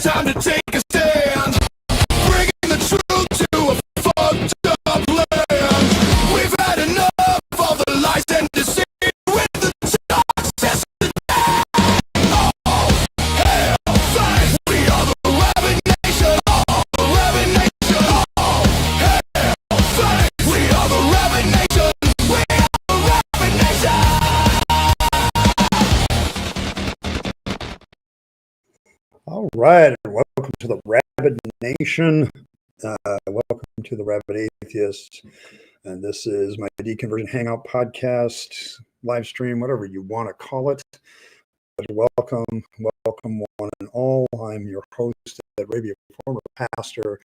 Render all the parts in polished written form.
Time to take a stand, bringing the truth to a fucked up land. We've had enough of the lies and deceit with the toxicity. Oh, hell, thanks, we are the Rabyd Nation. Oh, the Rabyd Nation. Oh, hell, thanks, we are the Rabyd Nation. We are the Rabyd Nation. All right, welcome to the Rabyd Nation. Welcome to the Rabyd Atheist. And this is my Deconversion Hangout podcast, live stream, whatever you want to call it. But welcome one and all. I'm your host, Rabyd, former pastor,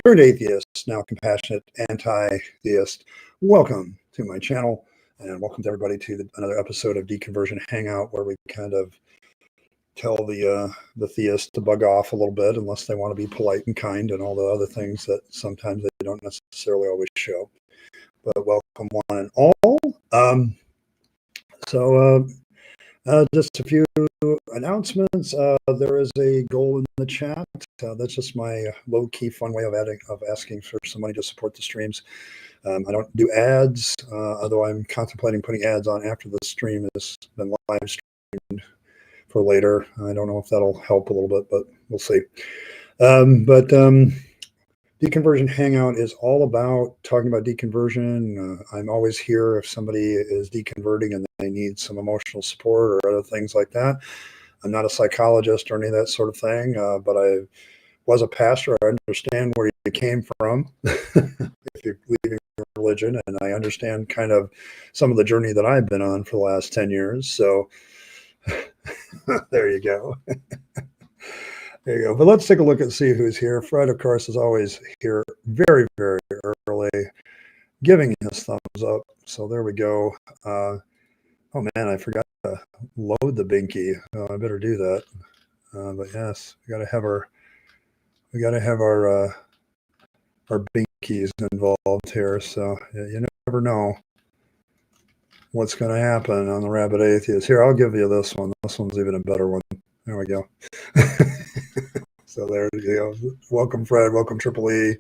turned atheist, now compassionate anti-theist. Welcome to my channel, and welcome to everybody to another episode of Deconversion Hangout, where we kind of tell the theists to bug off a little bit, unless they want to be polite and kind and all the other things that sometimes they don't necessarily always show. But welcome one and all. Just a few announcements. There is a goal in the chat. That's just my low-key fun way of asking for some money to support the streams. I don't do ads, although I'm contemplating putting ads on after the stream has been live streamed for later. I don't know if that'll help a little bit, but we'll see. Deconversion Hangout is all about talking about deconversion. I'm always here if somebody is deconverting and they need some emotional support or other things like that. I'm not a psychologist or any of that sort of thing, but I was a pastor. I understand where you came from if you're leaving your religion, and I understand kind of some of the journey that I've been on for the last 10 years. So there you go. There you go. But let's take a look and see who's here. Fred, of course, is always here very, very early, giving his thumbs up. So there we go. Oh man, I forgot to load the binky. Oh, I better do that. But yes, we got to have our binkies involved here. So you never know what's going to happen on the Rabyd Atheist. Here, I'll give you this one. This one's even a better one. There we go. So there you go. Welcome, Fred. Welcome, Triple E.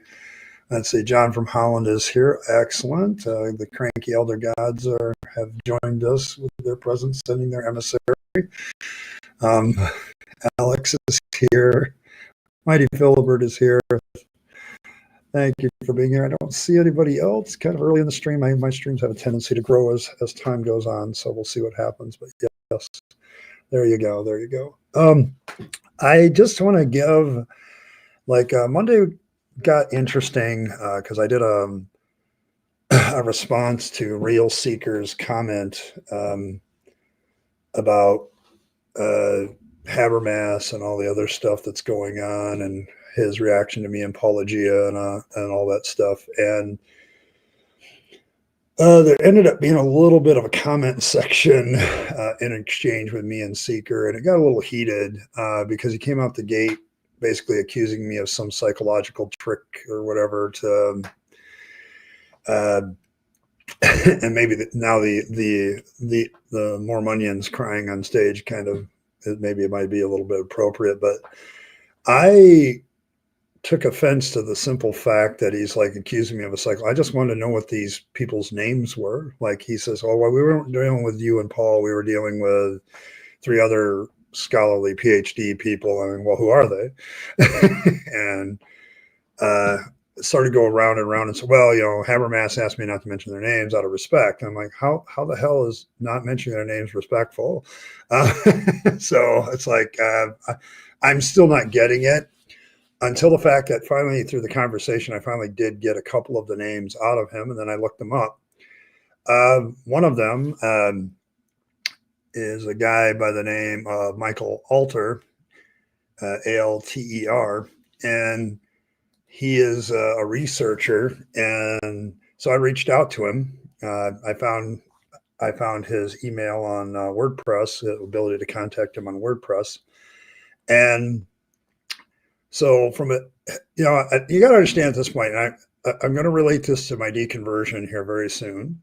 Let's see. John from Holland is here. Excellent. The cranky elder gods have joined us with their presence, sending their emissary. Alex is here. Mighty Philbert is here. Thank you for being here. I don't see anybody else. Kind of early in the stream. My streams have a tendency to grow as time goes on, so we'll see what happens. But yes, there you go. There you go. I just want to give, Monday got interesting because I did a response to Real Seeker's comment about Habermas and all the other stuff that's going on, and his reaction to me and Apologia and all that stuff. And there ended up being a little bit of a comment section in exchange with me and Seeker, and it got a little heated because he came out the gate basically accusing me of some psychological trick or whatever to, and maybe now the Mormonians crying on stage kind of, maybe it might be a little bit appropriate, but I took offense to the simple fact that he's like accusing me of a cycle. I just wanted to know what these people's names were. Like he says, oh, well, we weren't dealing with you and Paul. We were dealing with 3 other scholarly PhD people. I mean, well, who are they? And started to go around and around and said, well, Habermas asked me not to mention their names out of respect. I'm like, how the hell is not mentioning their names respectful? So it's like, I'm still not getting it. Until the fact that finally, through the conversation, I finally did get a couple of the names out of him, and then I looked them up. One of them is a guy by the name of Michael Alter, Alter, and he is a researcher. And so I reached out to him. I found his email on WordPress, the ability to contact him on WordPress, and so from it, you got to understand at this point, and I'm going to relate this to my deconversion here very soon,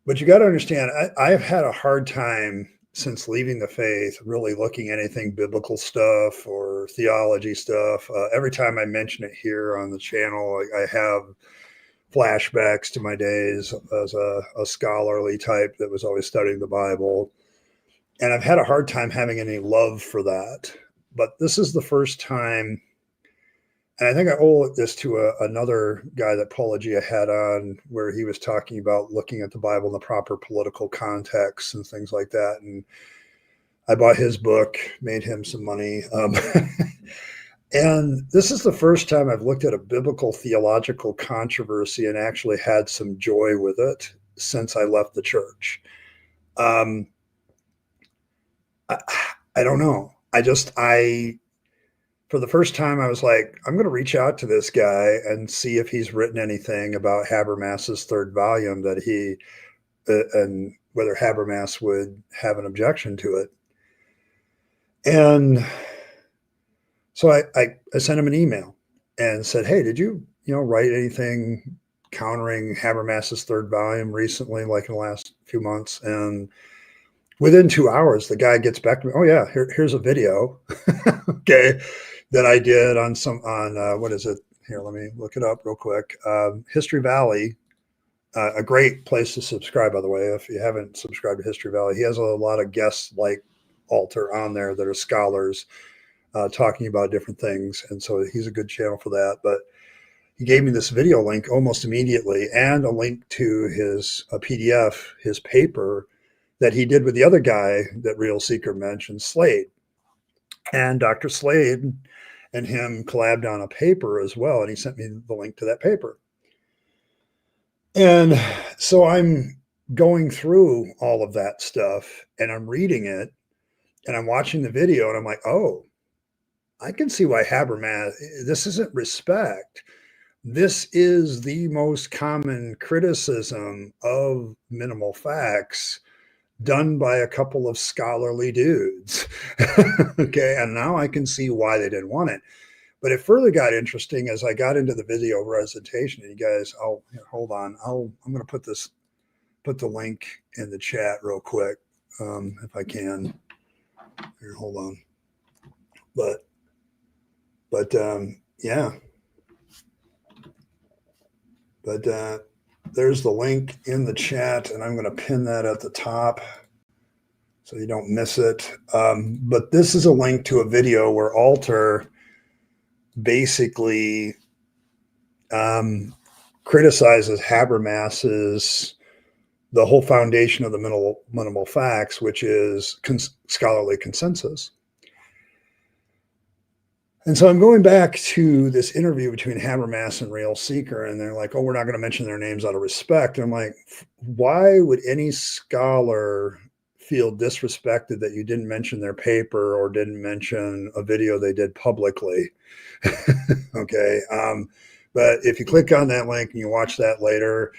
but you got to understand, I've had a hard time since leaving the faith, really looking at anything biblical stuff or theology stuff. Every time I mention it here on the channel, I have flashbacks to my days as a scholarly type that was always studying the Bible. And I've had a hard time having any love for that. But this is the first time, and I think I owe this to another guy that Paulogia had on, where he was talking about looking at the Bible in the proper political context and things like that. And I bought his book, made him some money. And this is the first time I've looked at a biblical theological controversy and actually had some joy with it since I left the church. I don't know. For the first time, I was like, I'm going to reach out to this guy and see if he's written anything about Habermas's third volume and whether Habermas would have an objection to it. And so I sent him an email and said, hey, did you write anything countering Habermas's third volume recently, like in the last few months? And within 2 hours, the guy gets back to me. Oh yeah, here's a video, okay, that I did on what is it? Here, let me look it up real quick. History Valley, a great place to subscribe, by the way. If you haven't subscribed to History Valley, he has a lot of guests like Alter on there that are scholars talking about different things, and so he's a good channel for that. But he gave me this video link almost immediately, and a link to a PDF, his paper that he did with the other guy that Real Seeker mentioned, Slade. And Dr. Slade and him collabed on a paper as well, and he sent me the link to that paper. And so I'm going through all of that stuff, and I'm reading it, and I'm watching the video, and I'm like, oh, I can see why Habermas, this isn't respect. This is the most common criticism of minimal facts done by a couple of scholarly dudes. Okay, and now I can see why they didn't want it. But it further got interesting as I got into the video presentation. And you guys, hold on. I'm going to put the link in the chat real quick, if I can. Here, hold on. But yeah. But there's the link in the chat, and I'm going to pin that at the top so you don't miss it. But this is a link to a video where Alter basically criticizes Habermas's the whole foundation of the minimal facts, which is scholarly consensus. And so I'm going back to this interview between Habermas and Real Seeker, and they're like, oh, we're not going to mention their names out of respect. And I'm like, why would any scholar feel disrespected that you didn't mention their paper or didn't mention a video they did publicly? Okay. But if you click on that link and you watch that later,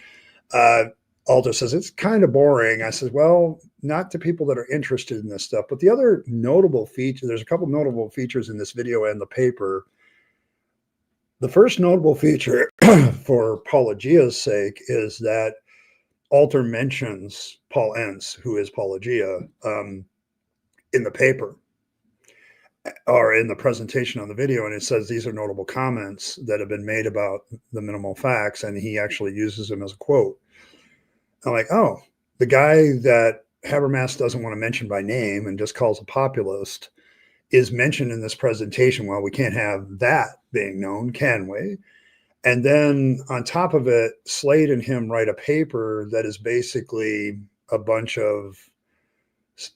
Alter says, it's kind of boring. I said, well, not to people that are interested in this stuff. But the other notable feature, there's a couple notable features in this video and the paper. The first notable feature for Paulogia's sake is that Alter mentions Paul Entz, who is Paulogia, in the paper or in the presentation on the video. And it says these are notable comments that have been made about the minimal facts. And he actually uses them as a quote. I'm like, oh, the guy that Habermas doesn't want to mention by name and just calls a populist is mentioned in this presentation. Well, we can't have that being known, can we? And then on top of it, Slade and him write a paper that is basically a bunch of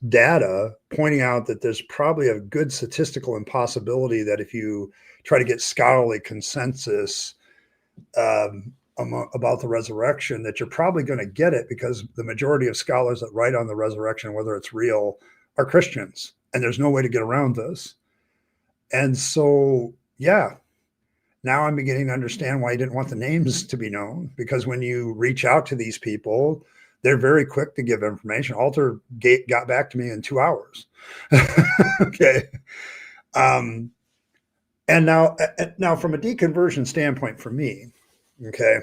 data pointing out that there's probably a good statistical impossibility that if you try to get scholarly consensus about the resurrection, that you're probably going to get it because the majority of scholars that write on the resurrection, whether it's real, are Christians, and there's no way to get around this. And so, yeah, now I'm beginning to understand why he didn't want the names to be known, because when you reach out to these people, they're very quick to give information. Alter got back to me in 2 hours. Okay. And now from a deconversion standpoint for me, okay,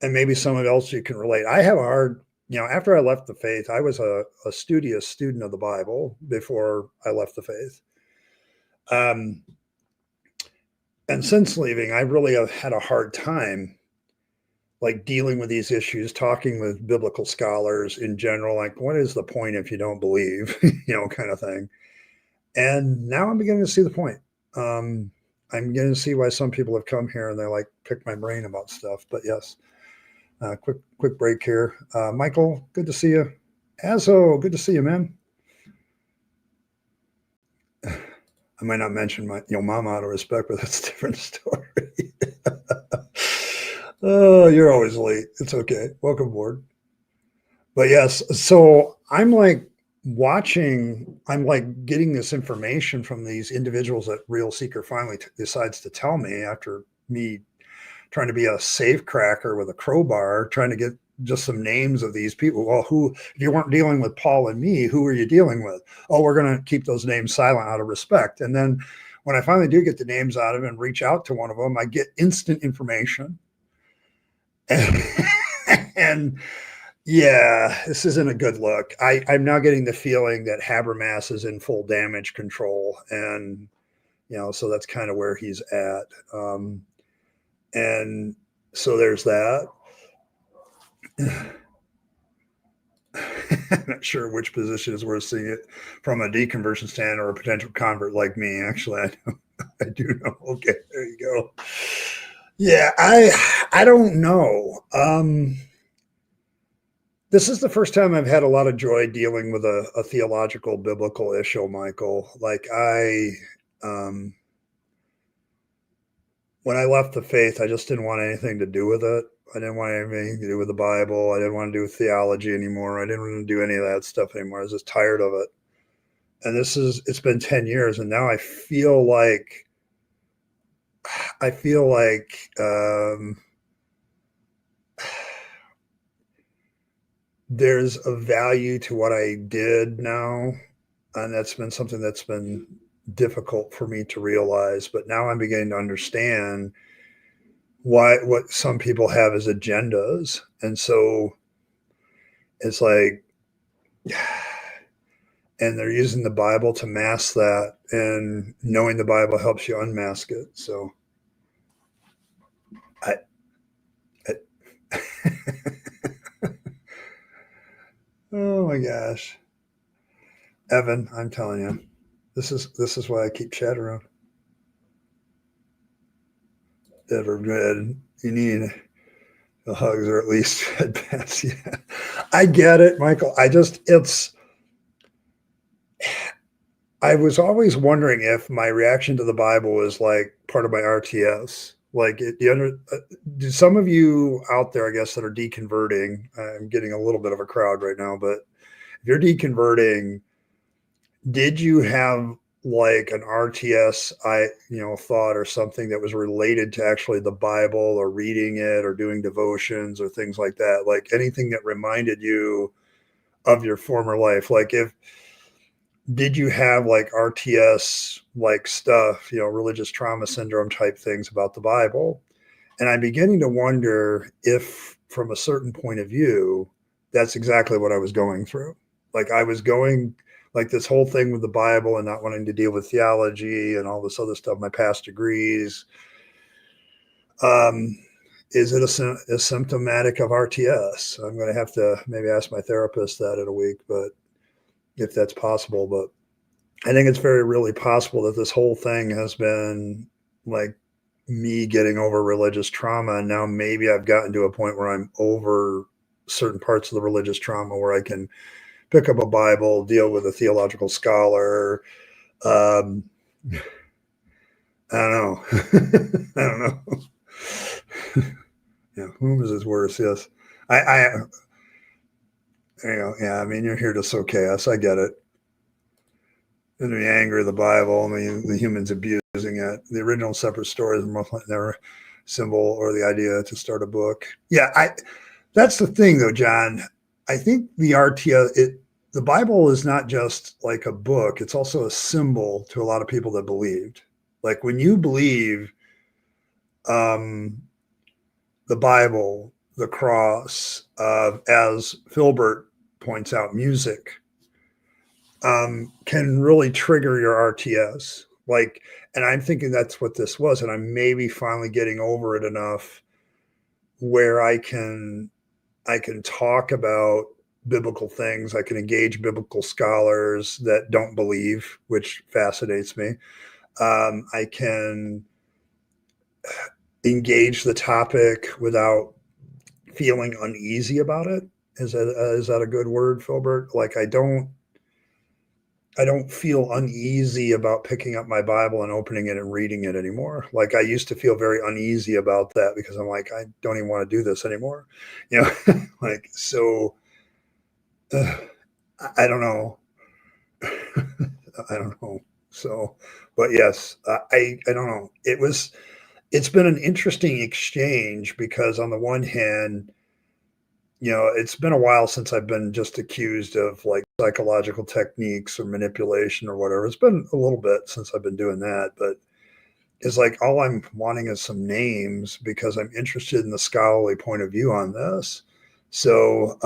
and maybe someone else you can relate, I have a hard after I left the faith, I was a studious student of the Bible before I left the faith. And since leaving, I really have had a hard time like dealing with these issues, talking with biblical scholars in general, like what is the point if you don't believe, kind of thing. And now I'm beginning to see the point. I'm beginning to see why some people have come here and they like pick my brain about stuff. But yes, quick break here. Michael, good to see you. Azo, good to see you, man. I might not mention my mom out of respect, but that's a different story. Oh, you're always late. It's okay. Welcome aboard. But yes, so I'm like getting this information from these individuals that Real Seeker finally decides to tell me after me trying to be a safe cracker with a crowbar, trying to get just some names of these people. Well, if you weren't dealing with Paul and me, who are you dealing with? Oh, we're going to keep those names silent out of respect. And then when I finally do get the names out of it and reach out to one of them, I get instant information. And yeah, this isn't a good look. I'm now getting the feeling that Habermas is in full damage control. And, so that's kind of where he's at. And so there's that. I'm not sure which position is worth seeing it from a deconversion stand or a potential convert like me. Actually, I do know. Okay, there you go. Yeah, I don't know. This is the first time I've had a lot of joy dealing with a theological biblical issue, Michael. Like when I left the faith, I just didn't want anything to do with it. I didn't want anything to do with the Bible. I didn't want to do with theology anymore. I didn't want to do any of that stuff anymore. I was just tired of it. And it's been 10 years. And now I feel like there's a value to what I did now. And that's been something that's been difficult for me to realize. But now I'm beginning to understand what some people have as agendas. And so it's like, and they're using the Bible to mask that, and knowing the Bible helps you unmask it. So oh my gosh, Evan, I'm telling you, this is why I keep chat around. Ever good. You need the hugs or at least headbands. Yeah, I get it, Michael. I was always wondering if my reaction to the Bible was like part of my RTS. Like, do some of you out there, I guess, that are deconverting, I'm getting a little bit of a crowd right now, but if you're deconverting, did you have like an RTS, thought or something that was related to actually the Bible or reading it or doing devotions or things like that? Like anything that reminded you of your former life? Like did you have like RTS like stuff, religious trauma syndrome type things about the Bible? And I'm beginning to wonder if from a certain point of view, that's exactly what I was going through. Like I was going like this whole thing with the Bible and not wanting to deal with theology and all this other stuff, my past degrees. Is it a symptomatic of RTS? I'm going to have to maybe ask my therapist that in a week, but if that's possible. But I think it's really possible that this whole thing has been like me getting over religious trauma. And now maybe I've gotten to a point where I'm over certain parts of the religious trauma where I can pick up a Bible, deal with a theological scholar. I don't know. I don't know. Yeah, whom is worse? Yes. There you go. Yeah, I mean, you're here to sow chaos. I get it. And the anger of the Bible, I mean, the humans abusing it. The original separate stories are most likely never symbol or the idea to start a book. Yeah, that's the thing though, John. I think the the Bible is not just like a book. It's also a symbol to a lot of people that believed. Like when you believe the Bible, the cross, as Philbert points out, music can really trigger your RTS. Like, and I'm thinking that's what this was, and I'm maybe finally getting over it enough where I can talk about biblical things. I can engage biblical scholars that don't believe, which fascinates me. I can engage the topic without feeling uneasy about it. Is that a good word, Philbert? Like, I don't feel uneasy about picking up my Bible and opening it and reading it anymore. Like, I used to feel very uneasy about that because I'm like, I don't even want to do this anymore. You know, like, so I don't know. I don't know. So, but yes, I don't know. It's been an interesting exchange because on the one hand, you know, it's been a while since I've been just accused of like psychological techniques or manipulation or whatever. It's been a little bit since I've been doing that, but it's like all I'm wanting is some names because I'm interested in the scholarly point of view on this. So,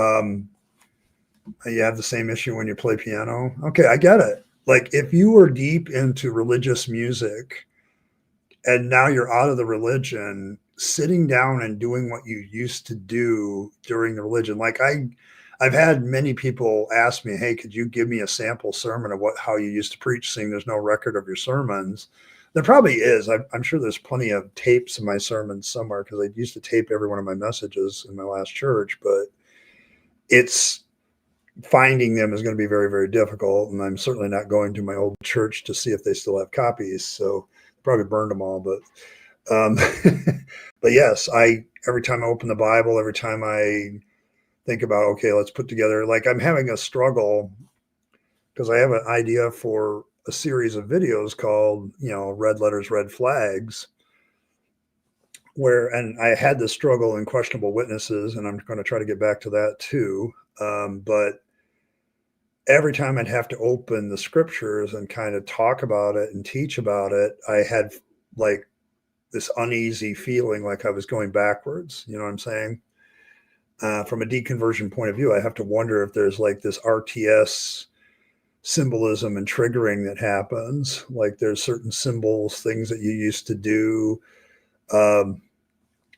you have the same issue when you play piano. Okay, I get it. Like, if you were deep into religious music and now you're out of the religion, sitting down and doing what you used to do during the religion. Like, I've had many people ask me, hey, could you give me a sample sermon of how you used to preach, seeing there's no record of your sermons? There probably is. I'm sure there's plenty of tapes of my sermons somewhere because I used to tape every one of my messages in my last church, but it's finding them is going to be very, very difficult. And I'm certainly not going to my old church to see if they still have copies. So probably burned them all, but but yes, every time I open the Bible, every time I think about, okay, let's put together, like, I'm having a struggle because I have an idea for a series of videos called, you know, Red Letters, Red Flags, and I had this struggle in Questionable Witnesses, and I'm going to try to get back to that too. But every time I'd have to open the scriptures and kind of talk about it and teach about it, I had like this uneasy feeling like I was going backwards. You know what I'm saying? From a deconversion point of view, I have to wonder if there's like this RTS symbolism and triggering that happens. Like, there's certain symbols, things that you used to do. There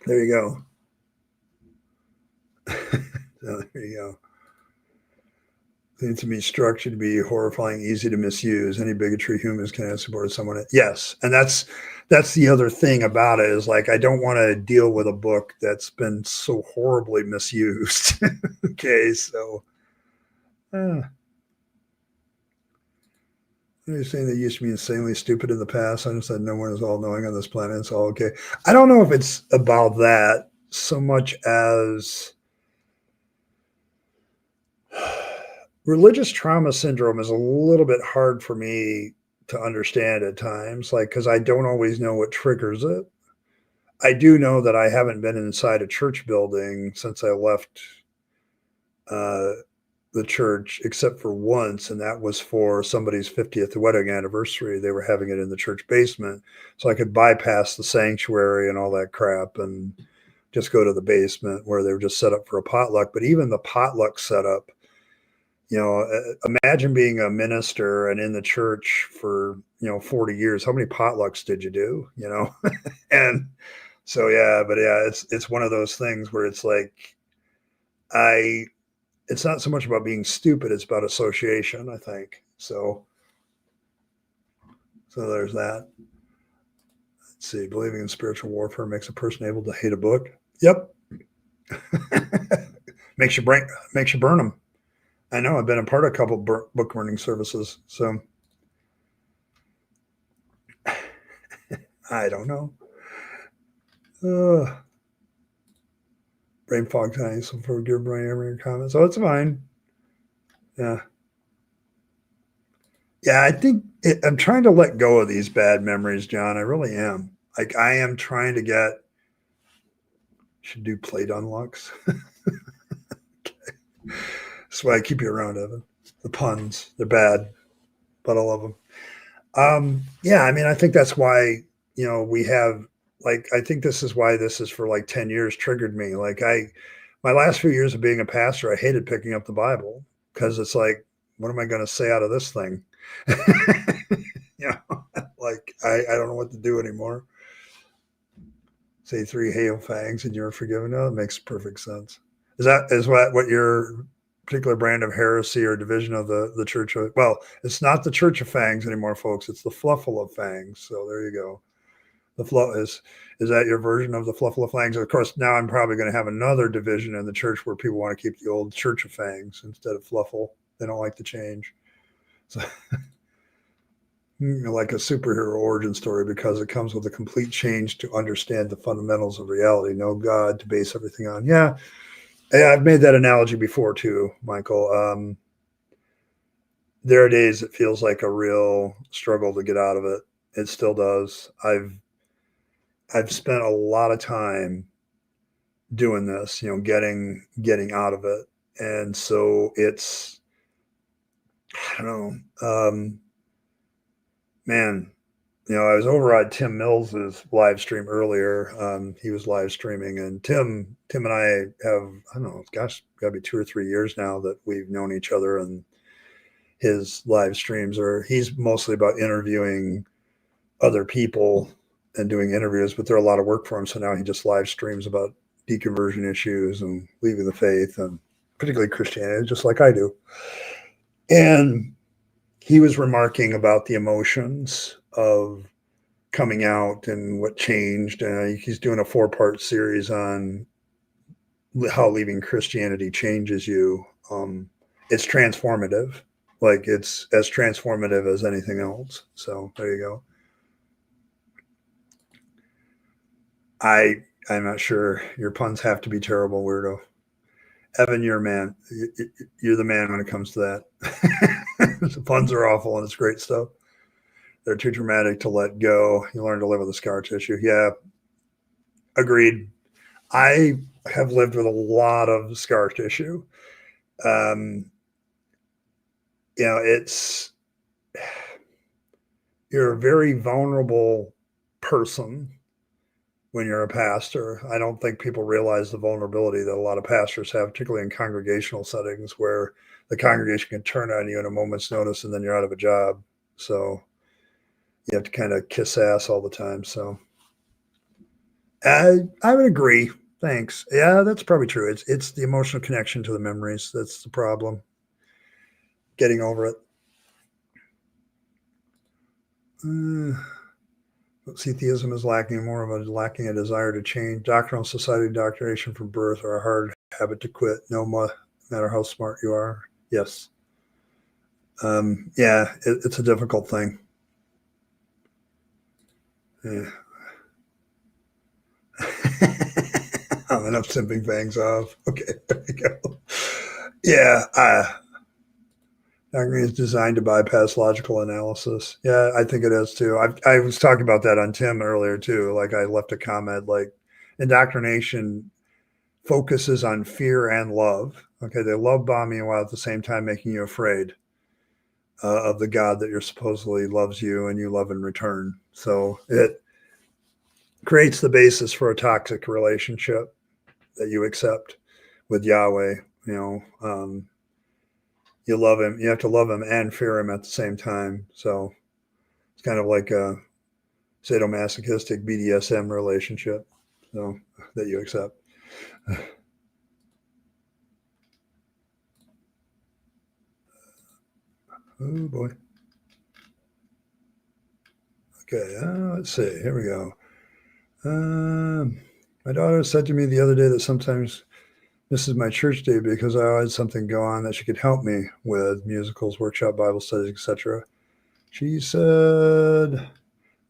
you go. There you go. Seems to be structured to be horrifying, easy to misuse. Any bigotry humans can support someone. Yes, and that's the other thing about it is, like, I don't want to deal with a book that's been so horribly misused. Okay, so you're saying they used to be insanely stupid in the past. I understand no one is all knowing on this planet. It's all okay. I don't know if it's about that so much as religious trauma syndrome is a little bit hard for me to understand at times, like, because I don't always know what triggers it. I do know that I haven't been inside a church building since I left the church, except for once, and that was for somebody's 50th wedding anniversary. They were having it in the church basement, so I could bypass the sanctuary and all that crap and just go to the basement where they were just set up for a potluck. But even the potluck setup, you know, imagine being a minister and in the church for, you know, 40 years. How many potlucks did you do, you know? And so, yeah, but yeah, it's one of those things where it's like, it's not so much about being stupid, it's about association, I think. So there's that. Let's see. Believing in spiritual warfare makes a person able to hate a book. Yep. makes you burn them. I know. I've been a part of a couple of book burning services. So I don't know. Brain fog time. So forgive my every comments. Oh, it's fine. Yeah. Yeah, I think I'm trying to let go of these bad memories, John. I really am. Like, I am trying to should do plate unlocks. Okay. That's why I keep you around, Evan. The puns, they're bad, but I love them. Yeah, I mean, I think that's why, you know, we have like, I think this is why this is for like 10 years triggered me. Like my last few years of being a pastor, I hated picking up the Bible because it's like, what am I going to say out of this thing? You know, like I don't know what to do anymore. Say 3 hail fangs and you're forgiven. No, that makes perfect sense. Is what your particular brand of heresy or division of the church of, well, it's not the Church of Fangs anymore, folks. It's the Fluffle of Fangs. So there you go. The fluff is that your version of the Fluffle of Fangs? Of course, now I'm probably going to have another division in the church where people want to keep the old Church of Fangs instead of Fluffle. They don't like the change. So, like a superhero origin story, because it comes with a complete change to understand the fundamentals of reality. No God to base everything on. Yeah, I've made that analogy before too, Michael. There are days it feels like a real struggle to get out of it. It still does. I've spent a lot of time doing this, getting out of it. And so it's, I don't know, man, I was over at Tim Mills's live stream earlier. He was live streaming, and Tim and I have, I don't know, gosh, got to be 2 or 3 years now that we've known each other. And his live streams he's mostly about interviewing other people and doing interviews, but they're a lot of work for him. So now he just live streams about deconversion issues and leaving the faith, and particularly Christianity, just like I do. And he was remarking about the emotions of coming out and what changed. He's doing a 4-part series on how leaving Christianity changes you. It's transformative. Like, it's as transformative as anything else. So there you go. I'm not sure. Your puns have to be terrible, weirdo. Evan, you're a man. You're the man when it comes to that. The puns are awful, and it's great stuff. They're too dramatic to let go. You learn to live with the scar tissue. Yeah, agreed. I have lived with a lot of scar tissue. You're a very vulnerable person when you're a pastor. I don't think people realize the vulnerability that a lot of pastors have, particularly in congregational settings where the congregation can turn on you at a moment's notice and then you're out of a job. So you have to kind of kiss ass all the time. So I would agree. Thanks. Yeah, that's probably true. It's the emotional connection to the memories. That's the problem. Getting over it. Atheism is lacking more of a desire to change. Doctrinal society indoctrination from birth are a hard habit to quit, no matter how smart you are. Yes. Yeah, it's a difficult thing. Yeah. Enough simping fangs off. Okay, there you go. Yeah, doctrine is designed to bypass logical analysis. Yeah, I think it is too. I was talking about that on Tim earlier too. Like, I left a comment like, indoctrination focuses on fear and love. Okay, they love bombing you while at the same time making you afraid of the God that you're supposedly loves you and you love in return. So it creates the basis for a toxic relationship that you accept with Yahweh. You love him. You have to love him and fear him at the same time. So it's kind of like a sadomasochistic BDSM relationship, so that you accept. Oh boy. Okay, let's see. Here we go. My daughter said to me the other day that sometimes this is my church day because I had something go on that she could help me with: musicals, workshop, Bible studies, etc. She said,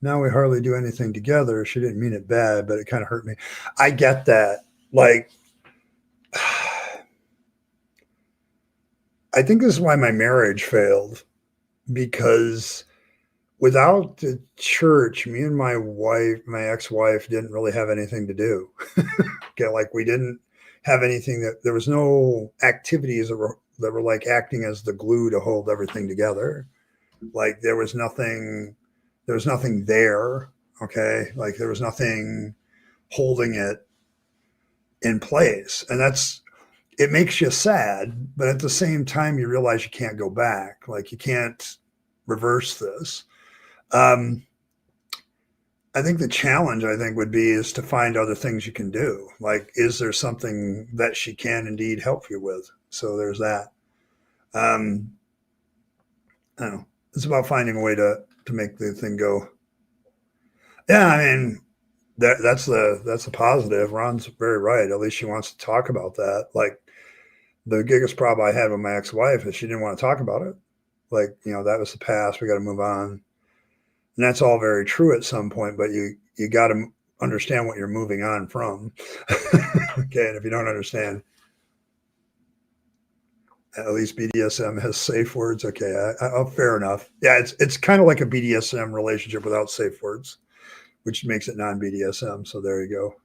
now we hardly do anything together. She didn't mean it bad, but it kind of hurt me. I get that. Like, I think this is why my marriage failed, because without the church, me and my ex-wife didn't really have anything to do. Okay, like, we didn't have anything there was no activities that were like acting as the glue to hold everything together. Like, there was nothing there. Okay. Like there was nothing holding it in place. And it makes you sad, but at the same time, you realize you can't go back. Like you can't reverse this. Um, I think the challenge, would be is to find other things you can do. Like, is there something that she can indeed help you with? So there's that. Um, I don't know. It's about finding a way to make the thing go. Yeah, I mean, that's the positive. Ron's very right. At least she wants to talk about that. Like the biggest problem I had with my ex-wife is she didn't want to talk about it. Like, that was the past. We got to move on. And that's all very true at some point, but you got to understand what you're moving on from. Okay, and if you don't understand, at least BDSM has safe words. Okay, fair enough. Yeah, it's kind of like a BDSM relationship without safe words, which makes it non-BDSM. So there you go.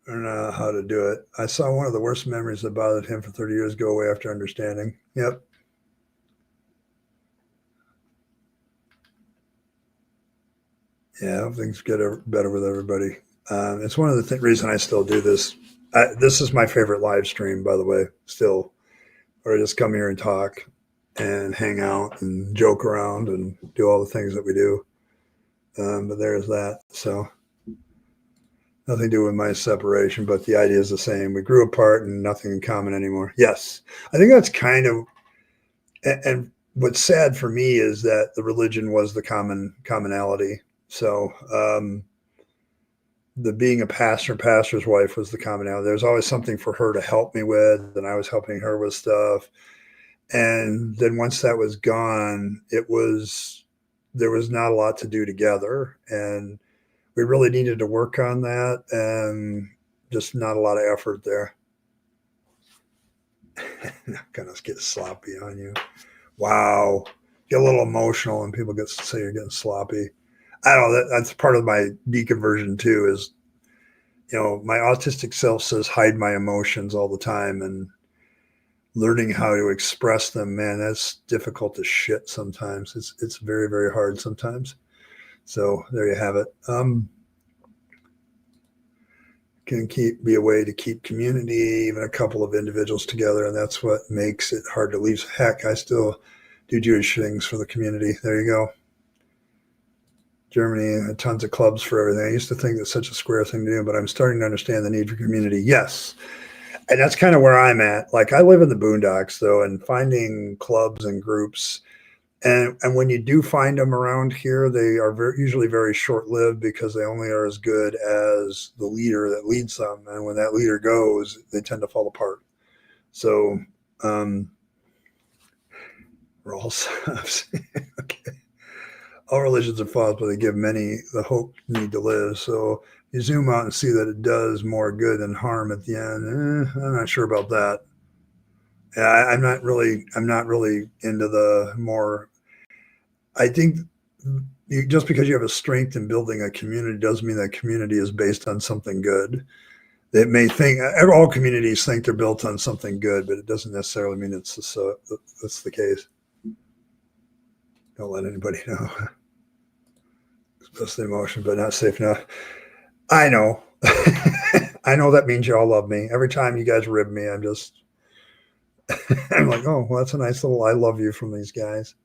I don't know how to do it. I saw one of the worst memories that bothered him for 30 years go away after understanding. Yep. Yeah, things get better with everybody. It's one of the reason I still do this. This is my favorite live stream, by the way, still, where I just come here and talk and hang out and joke around and do all the things that we do. But there's that. So nothing to do with my separation, but the idea is the same. We grew apart and nothing in common anymore. Yes. I think that's kind of, and what's sad for me is that the religion was the commonality. So, the being a pastor's wife was the commonality. There was always something for her to help me with, and I was helping her with stuff. And then once that was gone, there was not a lot to do together. And we really needed to work on that, and just not a lot of effort there. Not gonna get sloppy on you. Wow. Get a little emotional and people say you're getting sloppy. I don't know. That's part of my deconversion too, is, my autistic self says hide my emotions all the time, and learning how to express them, man, that's difficult as shit sometimes. It's very, very hard sometimes. So there you have it. Can be a way to keep community, even a couple of individuals together, and that's what makes it hard to leave. Heck, I still do Jewish things for the community. There you go. Germany, tons of clubs for everything. I used to think that's such a square thing to do, but I'm starting to understand the need for community. Yes. And that's kind of where I'm at. Like I live in the boondocks though, and finding clubs and groups, and when you do find them around here, they are usually very short-lived because they only are as good as the leader that leads them. And when that leader goes, they tend to fall apart. So, we're all okay. All religions are false, but they give many the hope need to live. So you zoom out and see that it does more good than harm at the end. I'm not sure about that. Yeah, I'm not really into the more. I think just because you have a strength in building a community doesn't mean that community is based on something good. They may think all communities think they're built on something good, but it doesn't necessarily mean that's the case. Don't let anybody know. Express the emotion, but not safe enough. I know. I know that means you all love me. Every time you guys rib me, I'm like, oh, well, that's a nice little I love you from these guys.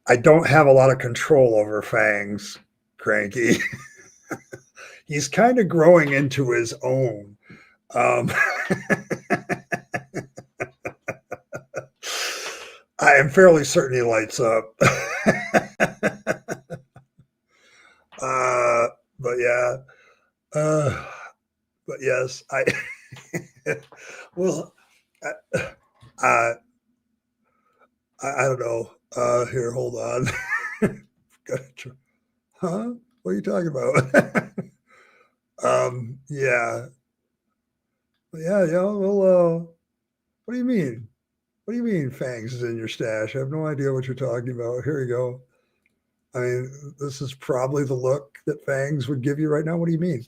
I don't have a lot of control over Fangs, Cranky. He's kind of growing into his own. I am fairly certain he lights up. But yeah. But yes, well, I don't know. Here, hold on. Huh? What are you talking about? Yeah. Yeah. Well, what do you mean? What do you mean Fangs is in your stash? I have no idea what you're talking about. Here you go. I mean, this is probably the look that Fangs would give you right now. What do you mean?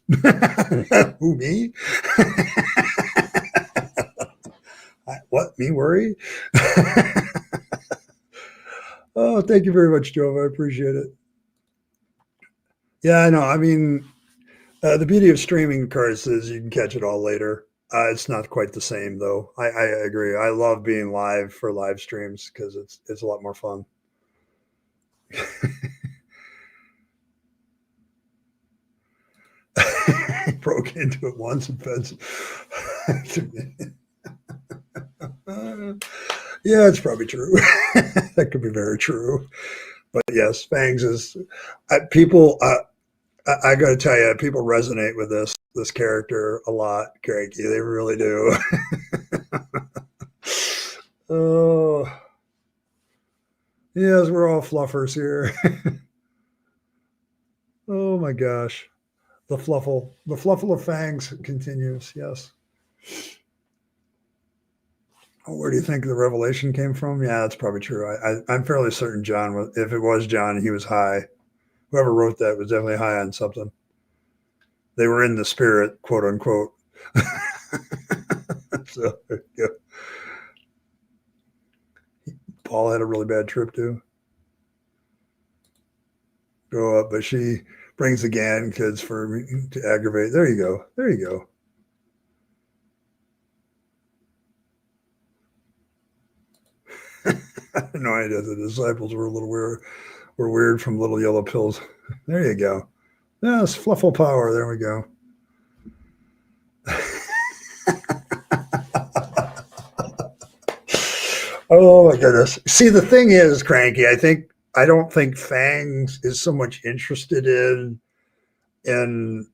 Who, me? What, me worry? Oh, thank you very much, Joe. I appreciate it. Yeah, I know. I mean, the beauty of streaming, of course, is you can catch it all later. It's not quite the same, though. I agree. I love being live for live streams because it's a lot more fun. Broke into it once and fed. Yeah, it's probably true. That could be very true. But yes, Fangs is people. I got to tell you, people resonate with this character a lot, Cranky. They really do. Oh, yes, we're all fluffers here. Oh my gosh, the fluffle of Fangs continues. Yes. Where do you think the revelation came from? Yeah, that's probably true. I'm fairly certain John was. If it was John, he was high. Whoever wrote that was definitely high on something. They were in the spirit, quote unquote. So, yeah. Paul had a really bad trip too. Grow up, but she brings the Gan kids for to aggravate. There you go. There you go. I had no idea the disciples were a little weird. Were weird from little yellow pills. There you go. Yes, fluffle power. There we go. Oh my goodness. See, the thing is, Cranky, I don't think Fangs is so much interested in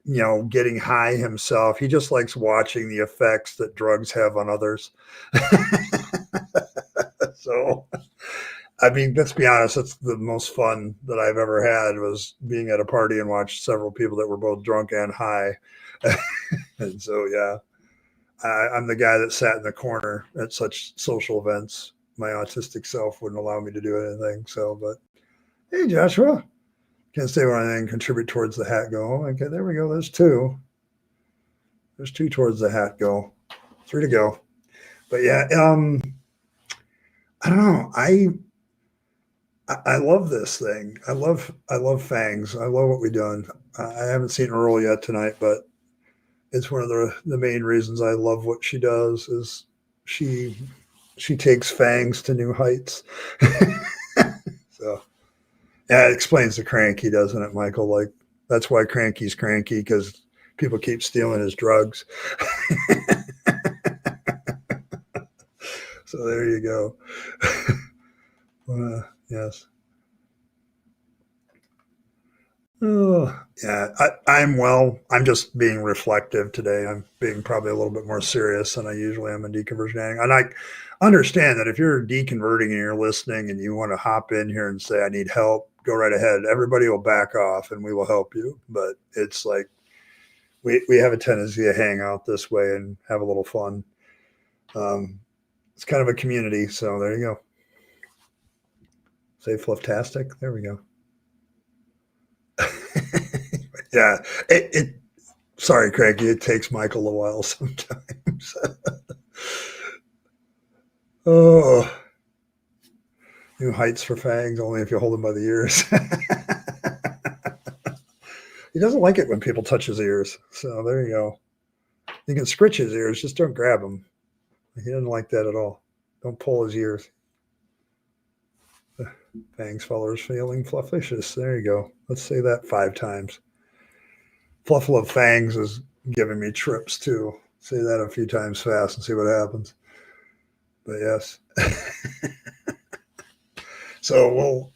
getting high himself. He just likes watching the effects that drugs have on others. So I mean, let's be honest, that's the most fun that I've ever had was being at a party and watch several people that were both drunk and high. And so yeah. I'm the guy that sat in the corner at such social events. My autistic self wouldn't allow me to do anything. So, but hey, Joshua, can't say one thing. Contribute towards the hat goal. Okay, there we go. There's two. There's two towards the hat goal. 3 to go. But yeah, I don't know. I love this thing. I love Fangs. I love what we're doing. I haven't seen Earl yet tonight, but it's one of the main reasons I love what she does is she takes Fangs to new heights. So yeah, it explains the Cranky, doesn't it, Michael? Like that's why Cranky's cranky because people keep stealing his drugs. So there you go. Yes. Oh, yeah. I'm well. I'm just being reflective today. I'm being probably a little bit more serious than I usually am in deconversion hangout. And I understand that if you're deconverting and you're listening and you want to hop in here and say, I need help, go right ahead. Everybody will back off and we will help you. But it's like we have a tendency to hang out this way and have a little fun. It's kind of a community. So there you go. Say flufftastic. There we go. Yeah. Sorry, Cranky. It takes Michael a while sometimes. Oh, new heights for Fangs, only if you hold him by the ears. He doesn't like it when people touch his ears. So there you go. You can scritch his ears, just don't grab him. He doesn't like that at all. Don't pull his ears. Fangs followers feeling flufflicious. There you go. Let's say that 5 times. Fluffle of Fangs is giving me trips too. Say that a few times fast and see what happens. But yes. So we'll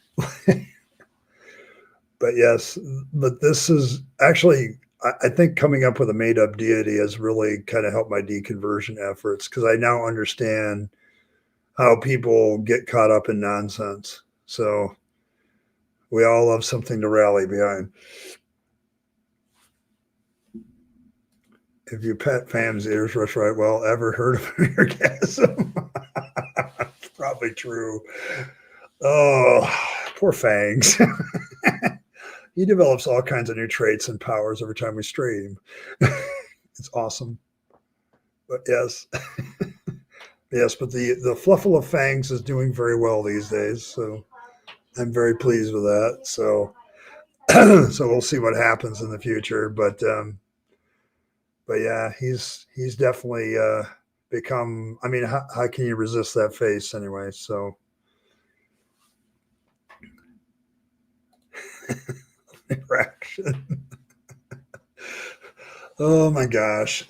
but yes, but this is actually I think coming up with a made up deity has really kind of helped my deconversion efforts because I now understand how people get caught up in nonsense. So we all have something to rally behind. If you pet Fam's ears, rush right. Well, ever heard of an orgasm? Probably true. Oh, poor Fangs. he develops all kinds of new traits and powers every time we stray him. It's awesome. But yes. Yes, but the Fluffle of Fangs is doing very well these days, so I'm very pleased with that. So so we'll see what happens in the future. But yeah, he's definitely become. I mean, how can you resist that face anyway? So interaction. Oh my gosh.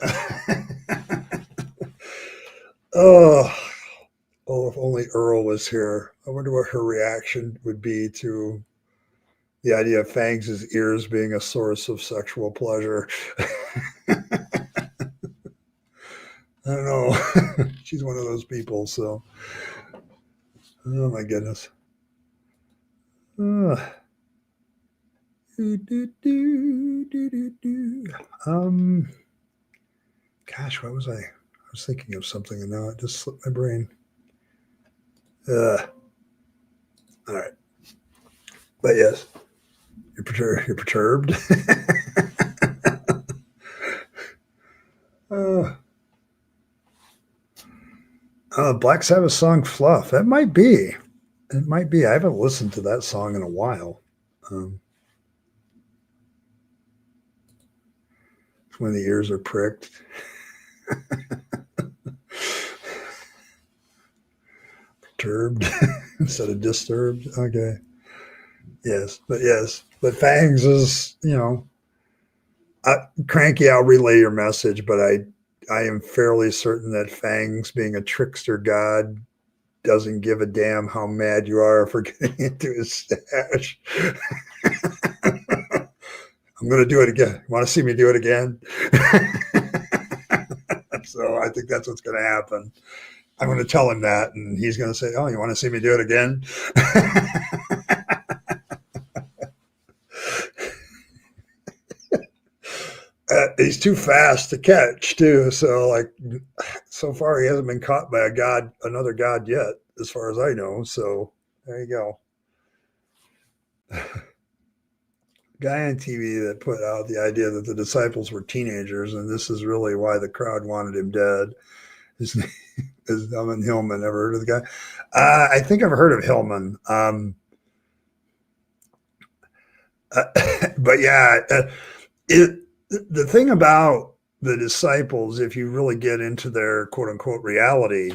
Oh, oh, if only Earl was here. I wonder what her reaction would be to the idea of Fangs' ears being a source of sexual pleasure. I don't know. She's one of those people, so. Oh my goodness. Uh, gosh, what was I? I was thinking of something and now it just slipped my brain. All right. But yes, you're perturbed. Black Sabbath song "Fluff." That might be. It might be. I haven't listened to that song in a while. It's when the ears are pricked. Perturbed instead of disturbed. Okay. Yes, but Fangs is, Cranky. I'll relay your message, but I am fairly certain that Fangs, being a trickster god, doesn't give a damn how mad you are for getting into his stash. I'm going to do it again. Want to see me do it again? So I think that's what's going to happen. I'm going to tell him that, and he's going to say, "Oh, you want to see me do it again?" He's too fast to catch, too. So, so far, he hasn't been caught by another god yet, as far as I know. So, there you go. Guy on TV that put out the idea that the disciples were teenagers, and this is really why the crowd wanted him dead. His name is Hillman Hillman. Ever heard of the guy? I think I've heard of Hillman. But yeah, the thing about the disciples, if you really get into their quote unquote reality,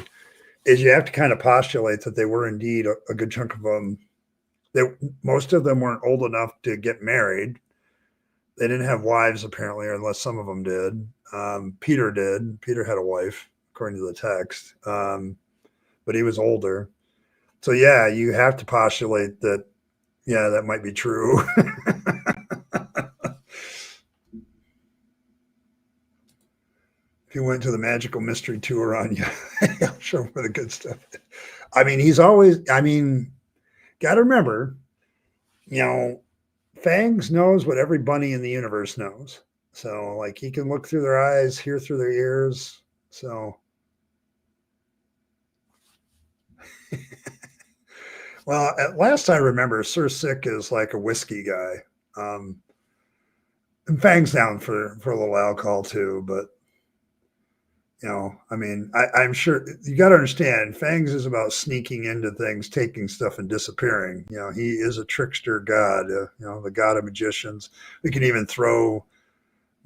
is you have to kind of postulate that they were indeed a good chunk of them. Most of them weren't old enough to get married. They didn't have wives, apparently, unless some of them did. Peter did. Peter had a wife, according to the text, but he was older. So, yeah, you have to postulate that, yeah, that might be true. If you went to the Magical Mystery Tour on you, I'll show him where the good stuff is. I mean, got to remember, Fangs knows what every bunny in the universe knows. So, he can look through their eyes, hear through their ears. So, well, at last I remember, Sir Sick is like a whiskey guy. And Fangs down for a little alcohol too, but I'm sure you got to understand, Fangs is about sneaking into things, taking stuff, and disappearing. He is a trickster god. The god of magicians. We can even throw,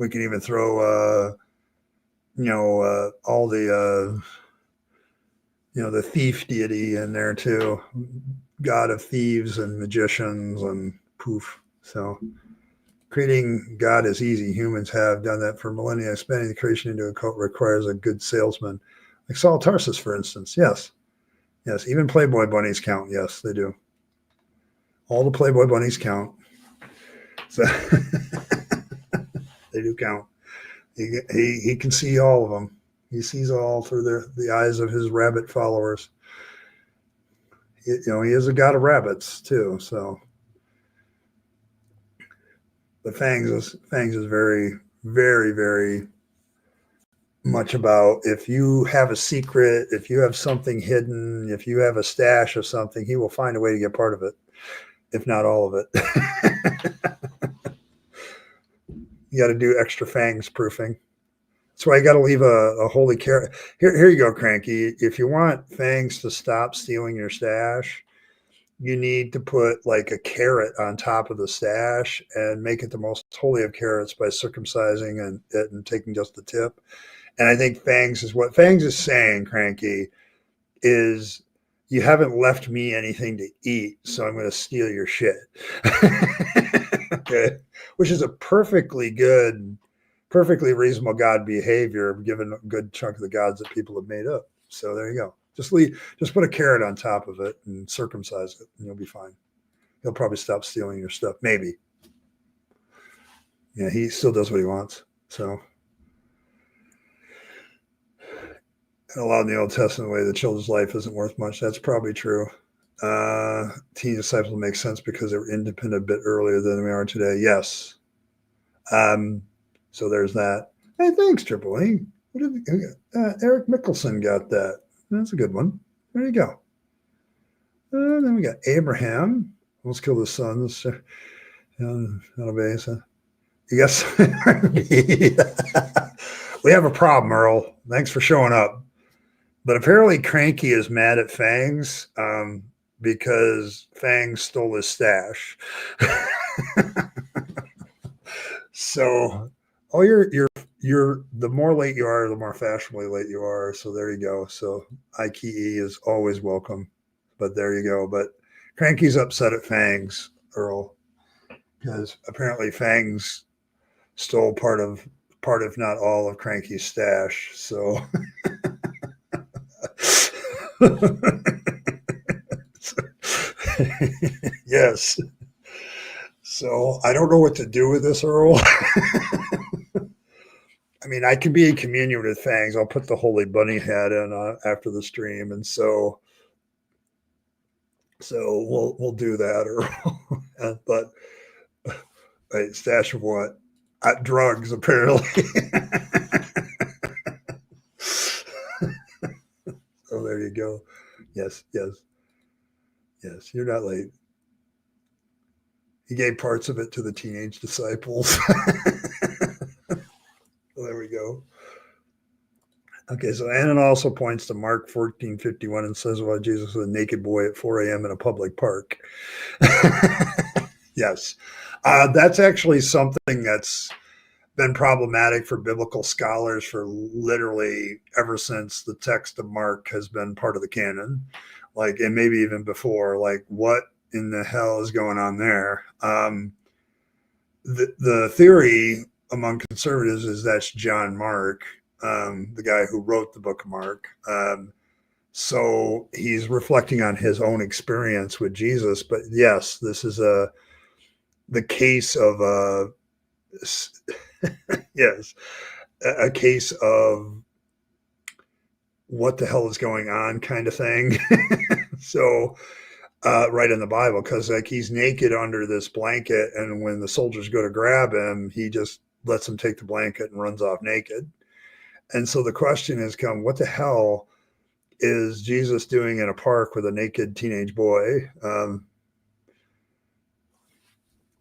all the, the thief deity in there too, god of thieves and magicians and poof. So. Creating God is easy. Humans have done that for millennia. Expanding the creation into a cult requires a good salesman. Like Saul Tarsus, for instance. Yes. Yes. Even Playboy bunnies count. Yes, they do. All the Playboy bunnies count. So they do count. He can see all of them. He sees all through the eyes of his rabbit followers. He is a god of rabbits too. So. But Fangs is very, very, very much about, if you have a secret, if you have something hidden, if you have a stash of something, he will find a way to get part of it, if not all of it. You got to do extra fangs proofing. That's why you got to leave a holy carrot. Here you go, Cranky. If you want fangs to stop stealing your stash, you need to put like a carrot on top of the stash and make it the most holy of carrots by circumcising it and taking just the tip. And I think fangs is what fangs is saying, Cranky, is you haven't left me anything to eat, so I'm going to steal your shit. Okay, which is a perfectly reasonable God behavior, given a good chunk of the gods that people have made up. So there you go. Just put a carrot on top of it and circumcise it, and you'll be fine. He'll probably stop stealing your stuff. Maybe. Yeah, he still does what he wants. So, a lot in the Old Testament way, the children's life isn't worth much. That's probably true. Teen disciples make sense because they were independent a bit earlier than we are today. Yes. So there's that. Hey, thanks, Triple E. Eric Mickelson got that. That's a good one. There you go. Then we got Abraham. Let's kill the son. Yes. We have a problem, Earl. Thanks for showing up. But apparently Cranky is mad at Fangs because Fangs stole his stash. So, you're the more late you are, the more fashionably late you are. So there you go. So IKE is always welcome. But there you go. But Cranky's upset at Fangs, Earl, because apparently Fangs stole part of not all of Cranky's stash. So yes. So I don't know what to do with this, Earl. I mean, I can be in communion with Fangs. I'll put the holy bunny hat in after the stream, and so we'll do that, Earl. But wait, stash of what? Drugs, apparently. So there you go. Yes. You're not late. He gave parts of it to the teenage disciples. Well, there we go. Okay, so Annan also points to Mark 14:51 and says, well, Jesus was a naked boy at 4 a.m. in a public park. Yes. That's actually something that's been problematic for biblical scholars for literally ever since the text of Mark has been part of the canon. Like, and maybe even before, like, what in the hell is going on there? The theory among conservatives is that's John Mark, the guy who wrote the book of Mark. So he's reflecting on his own experience with Jesus. But yes, this is the case of yes, a case of what the hell is going on kind of thing. So right in the Bible, because like he's naked under this blanket, and when the soldiers go to grab him, he just lets them take the blanket and runs off naked. And so the question is what the hell is Jesus doing in a park with a naked teenage boy?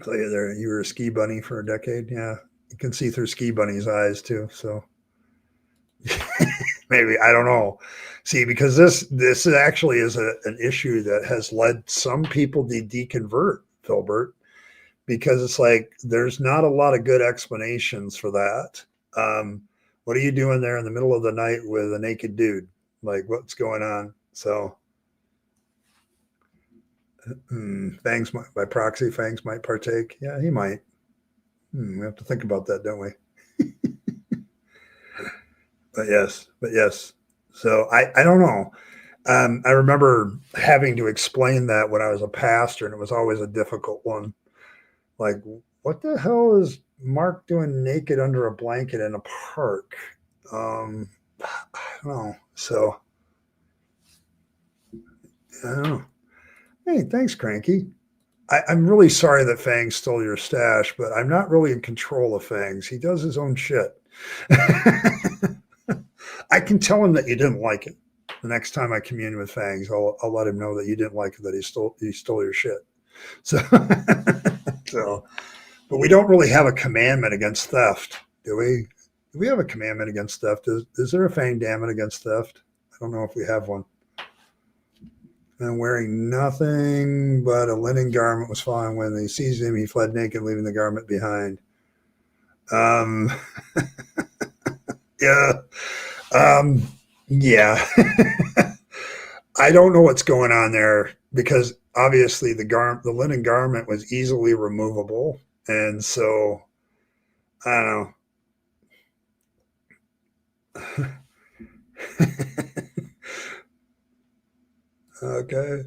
So you were a ski bunny for a decade. Yeah. You can see through ski bunny's eyes too. So maybe, I don't know. See, because this actually is an issue that has led some people to deconvert, Philbert, because it's like there's not a lot of good explanations for that. What are you doing there in the middle of the night with a naked dude? Like, what's going on? So Fangs by proxy, Fangs might partake. Yeah, he might. We have to think about that, don't we? But yes. So I don't know. I remember having to explain that when I was a pastor, and it was always a difficult one. Like, what the hell is Mark doing naked under a blanket in a park? I don't know. So I don't know. Hey, thanks, Cranky. I'm really sorry that Fangs stole your stash, but I'm not really in control of Fangs. He does his own shit. I can tell him that you didn't like it. The next time I commune with Fangs, I'll let him know that you didn't like it, that he stole your shit. So, But we don't really have a commandment against theft, do we? Do we have a commandment against theft? Is there a fang damnment against theft? I don't know if we have one. And wearing nothing but a linen garment was fine. When they seized him, he fled naked, leaving the garment behind. Yeah. Yeah. I don't know what's going on there because obviously the linen garment was easily removable. And so, I don't know. Okay.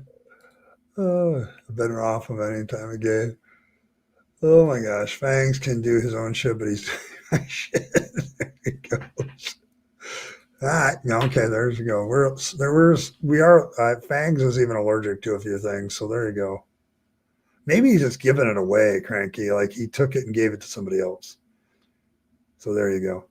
Oh, I've been off of any time again. Oh my gosh. Fangs can do his own shit, but he's shit. There he goes. Okay, there you go. Fangs is even allergic to a few things, so there you go. Maybe he's just giving it away, Cranky. Like he took it and gave it to somebody else. So there you go.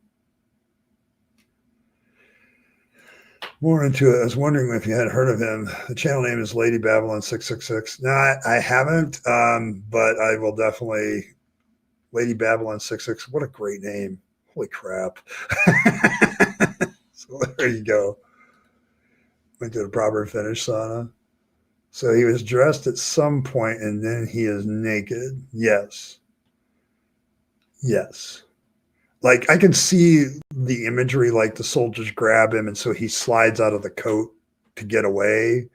More into it. I was wondering if you had heard of him. The channel name is Lady Babylon 666. No, I haven't, but I will definitely. Lady Babylon 66. What a great name. Holy crap. So there you go. Went to the proper finish sauna. So he was dressed at some point and then he is naked. Yes. Yes. Like I can see the imagery, like the soldiers grab him and so he slides out of the coat to get away.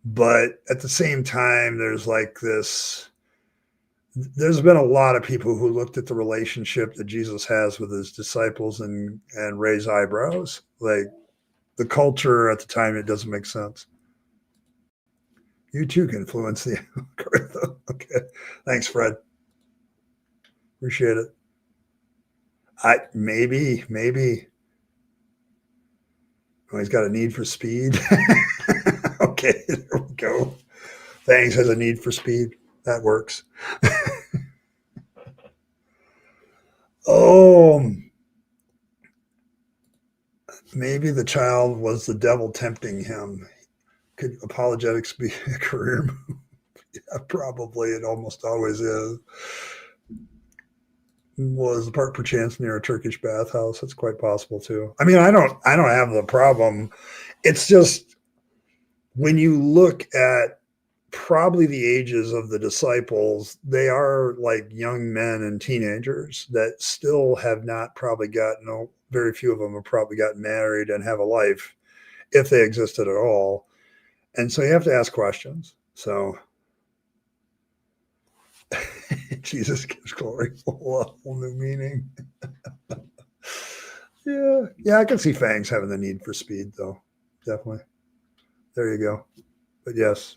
But at the same time, there's been a lot of people who looked at the relationship that Jesus has with his disciples and raise eyebrows. Like the culture at the time, it doesn't make sense. You too can influence the algorithm. Okay. Thanks, Fred. Appreciate it. Maybe. Oh, he's got a need for speed. Okay, there we go. Thanks has a need for speed. That works. Oh, maybe the child was the devil tempting him. Could apologetics be a career move? Yeah, probably. It almost always is. Was the park perchance near a Turkish bathhouse? That's quite possible too. I mean, I don't have the problem. It's just when you look at probably the ages of the disciples, they are like young men and teenagers that still have not probably gotten, very few of them have probably gotten married and have a life if they existed at all. And so you have to ask questions. So Jesus gives glory, a whole new meaning. Yeah, I can see Fangs having the need for speed, though. Definitely. There you go. But yes.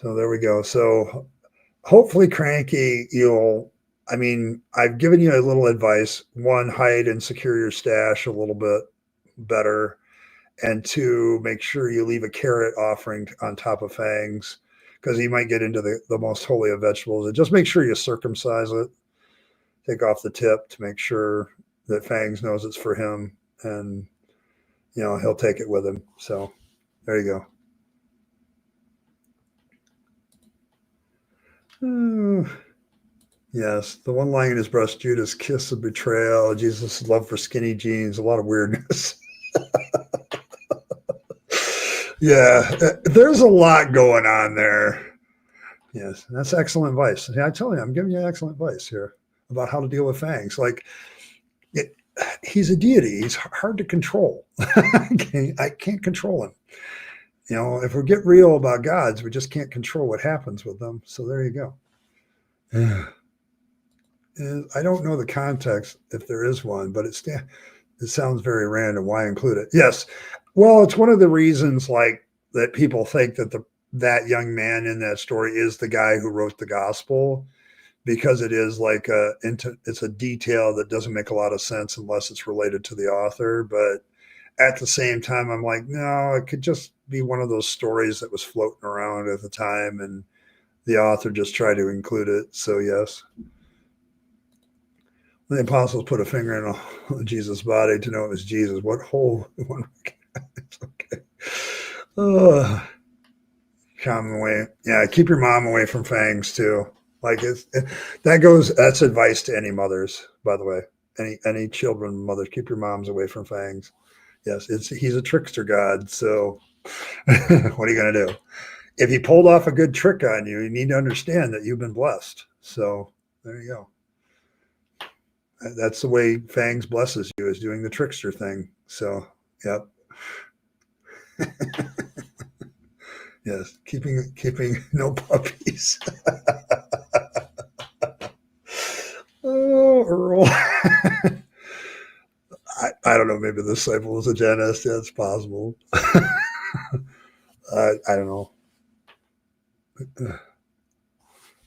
So there we go. So hopefully, Cranky, I've given you a little advice. One, hide and secure your stash a little bit better. And two, make sure you leave a carrot offering on top of Fangs, because he might get into the most holy of vegetables. And just make sure you circumcise it. Take off the tip to make sure that Fangs knows it's for him. And, he'll take it with him. So there you go. Yes, the one lying in his breast, Judas' kiss of betrayal, Jesus' love for skinny jeans, a lot of weirdness. Yeah, there's a lot going on there. Yes, that's excellent advice. Yeah, I tell you, I'm giving you excellent advice here about how to deal with Fangs. Like, he's a deity. He's hard to control. I can't control him. If we get real about gods, we just can't control what happens with them. So there you go. I don't know the context if there is one, but it sounds very random. Why include it? Yes. Well, it's one of the reasons that people think that that young man in that story is the guy who wrote the gospel, because it is it's a detail that doesn't make a lot of sense unless it's related to the author. But at the same time, I'm like, no, it could just be one of those stories that was floating around at the time and the author just tried to include it. So yes. The apostles put a finger in Jesus' body to know it was Jesus. What whole one? It's okay. Calm away. Yeah, keep your mom away from Fangs too. Like that's advice to any mothers, by the way. Any children, mothers, keep your moms away from fangs. Yes, he's a trickster god. So what are you going to do? If he pulled off a good trick on you, you need to understand that you've been blessed. So there you go. That's the way Fangs blesses you, is doing the trickster thing. So, yep. Yes, keeping no puppies. Oh, Earl. I don't know. Maybe the disciple was a dentist. Yeah, it's possible. I don't know.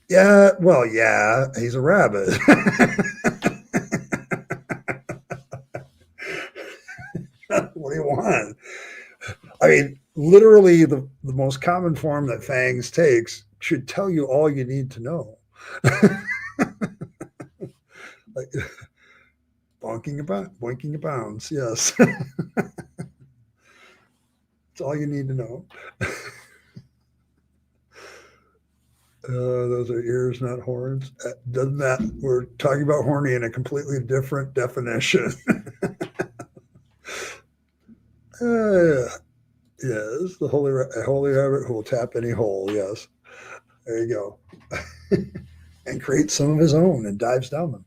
Yeah, well, yeah, he's a rabbit. What do you want? I mean, literally, the most common form that Fangs takes should tell you all you need to know. Like boinking abounds. Yes, that's all you need to know. Those are ears, not horns. Doesn't that we're talking about horny in a completely different definition? Yes, the holy rabbit who will tap any hole. Yes, there you go, and create some of his own and dives down them.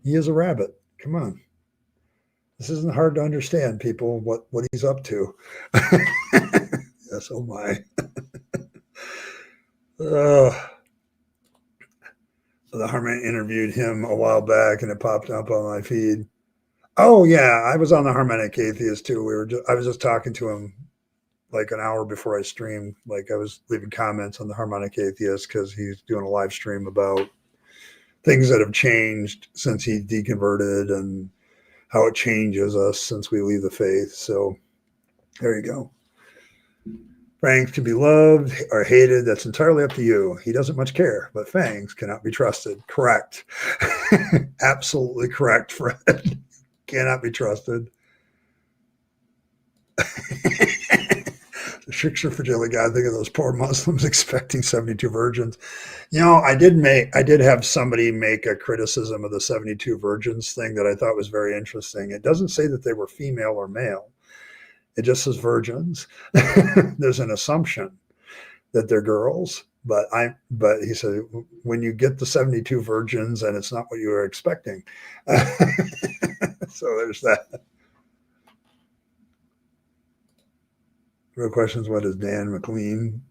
He is a rabbit. Come on, this isn't hard to understand, people. What he's up to. Yes, oh my. So the Harmon interviewed him a while back, and it popped up on my feed. Oh yeah, I was on the Harmonic Atheist too. I was just talking to him like an hour before I streamed. Like I was leaving comments on the Harmonic Atheist because he's doing a live stream about things that have changed since he deconverted and how it changes us since we leave the faith. So there you go. Fangs can be loved or hated. That's entirely up to you. He doesn't much care, but Fangs cannot be trusted. Correct. Absolutely correct, Fred. Cannot be trusted. The Shikshar Fragile God, think of those poor Muslims expecting 72 virgins. You know, I did have somebody make a criticism of the 72 virgins thing that I thought was very interesting. It doesn't say that they were female or male. It just says virgins. There's an assumption that they're girls, but he said, when you get the 72 virgins and it's not what you were expecting. So there's that. Real questions. What does Dan McLean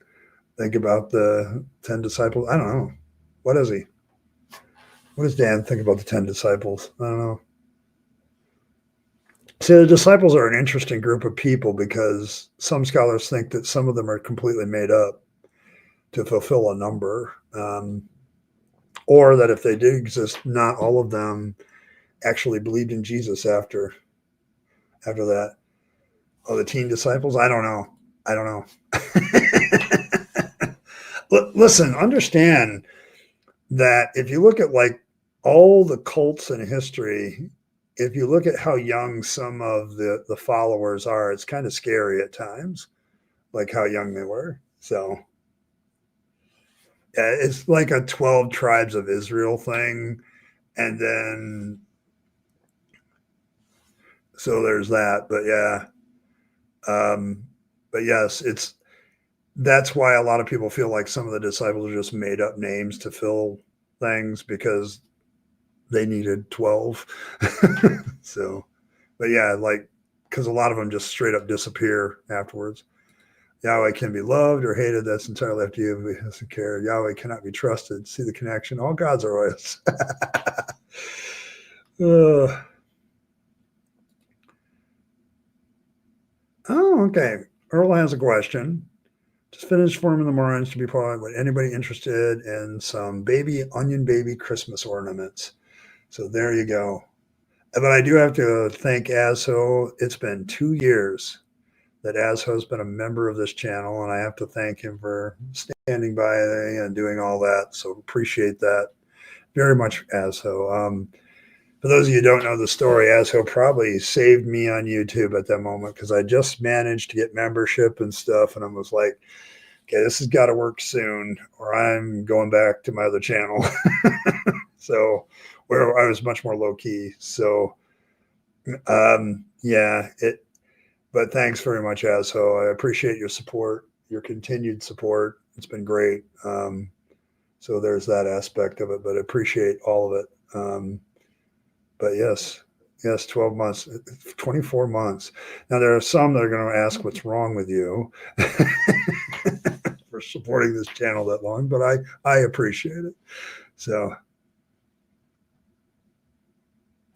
think about the 10 disciples? I don't know. What does he? What does Dan think about the 10 disciples? I don't know. See, the disciples are an interesting group of people because some scholars think that some of them are completely made up to fulfill a number, or that if they did exist, not all of them actually believed in Jesus after that. Oh, the teen disciples? I don't know. Listen, understand that if you look at like all the cults in history, if you look at how young some of the followers are, it's kind of scary at times, like how young they were. So yeah, it's like a 12 tribes of Israel thing. And then, so there's that, but yeah. But yes, that's why a lot of people feel like some of the disciples are just made up names to fill things because they needed 12. So, but yeah, like, because a lot of them just straight up disappear afterwards. Yahweh can be loved or hated. That's entirely up to you. He doesn't care. Yahweh cannot be trusted. See the connection. All gods are oils. Oh, okay. Earl has a question. Just finished forming the Morons to be part of anybody interested in some onion baby Christmas ornaments. So there you go. But I do have to thank Azho. It's been 2 years that Azho has been a member of this channel, and I have to thank him for standing by and doing all that. So appreciate that very much, Azho. For those of you who don't know the story, Azho probably saved me on YouTube at that moment because I just managed to get membership and stuff, and I was like, okay, this has got to work soon, or I'm going back to my other channel. So where I was much more low key. So yeah, but thanks very much, Asho. I appreciate your support, your continued support. It's been great. So there's that aspect of it, but I appreciate all of it. But yes, 12 months, 24 months. Now, there are some that are going to ask what's wrong with you for supporting this channel that long, but I appreciate it. So,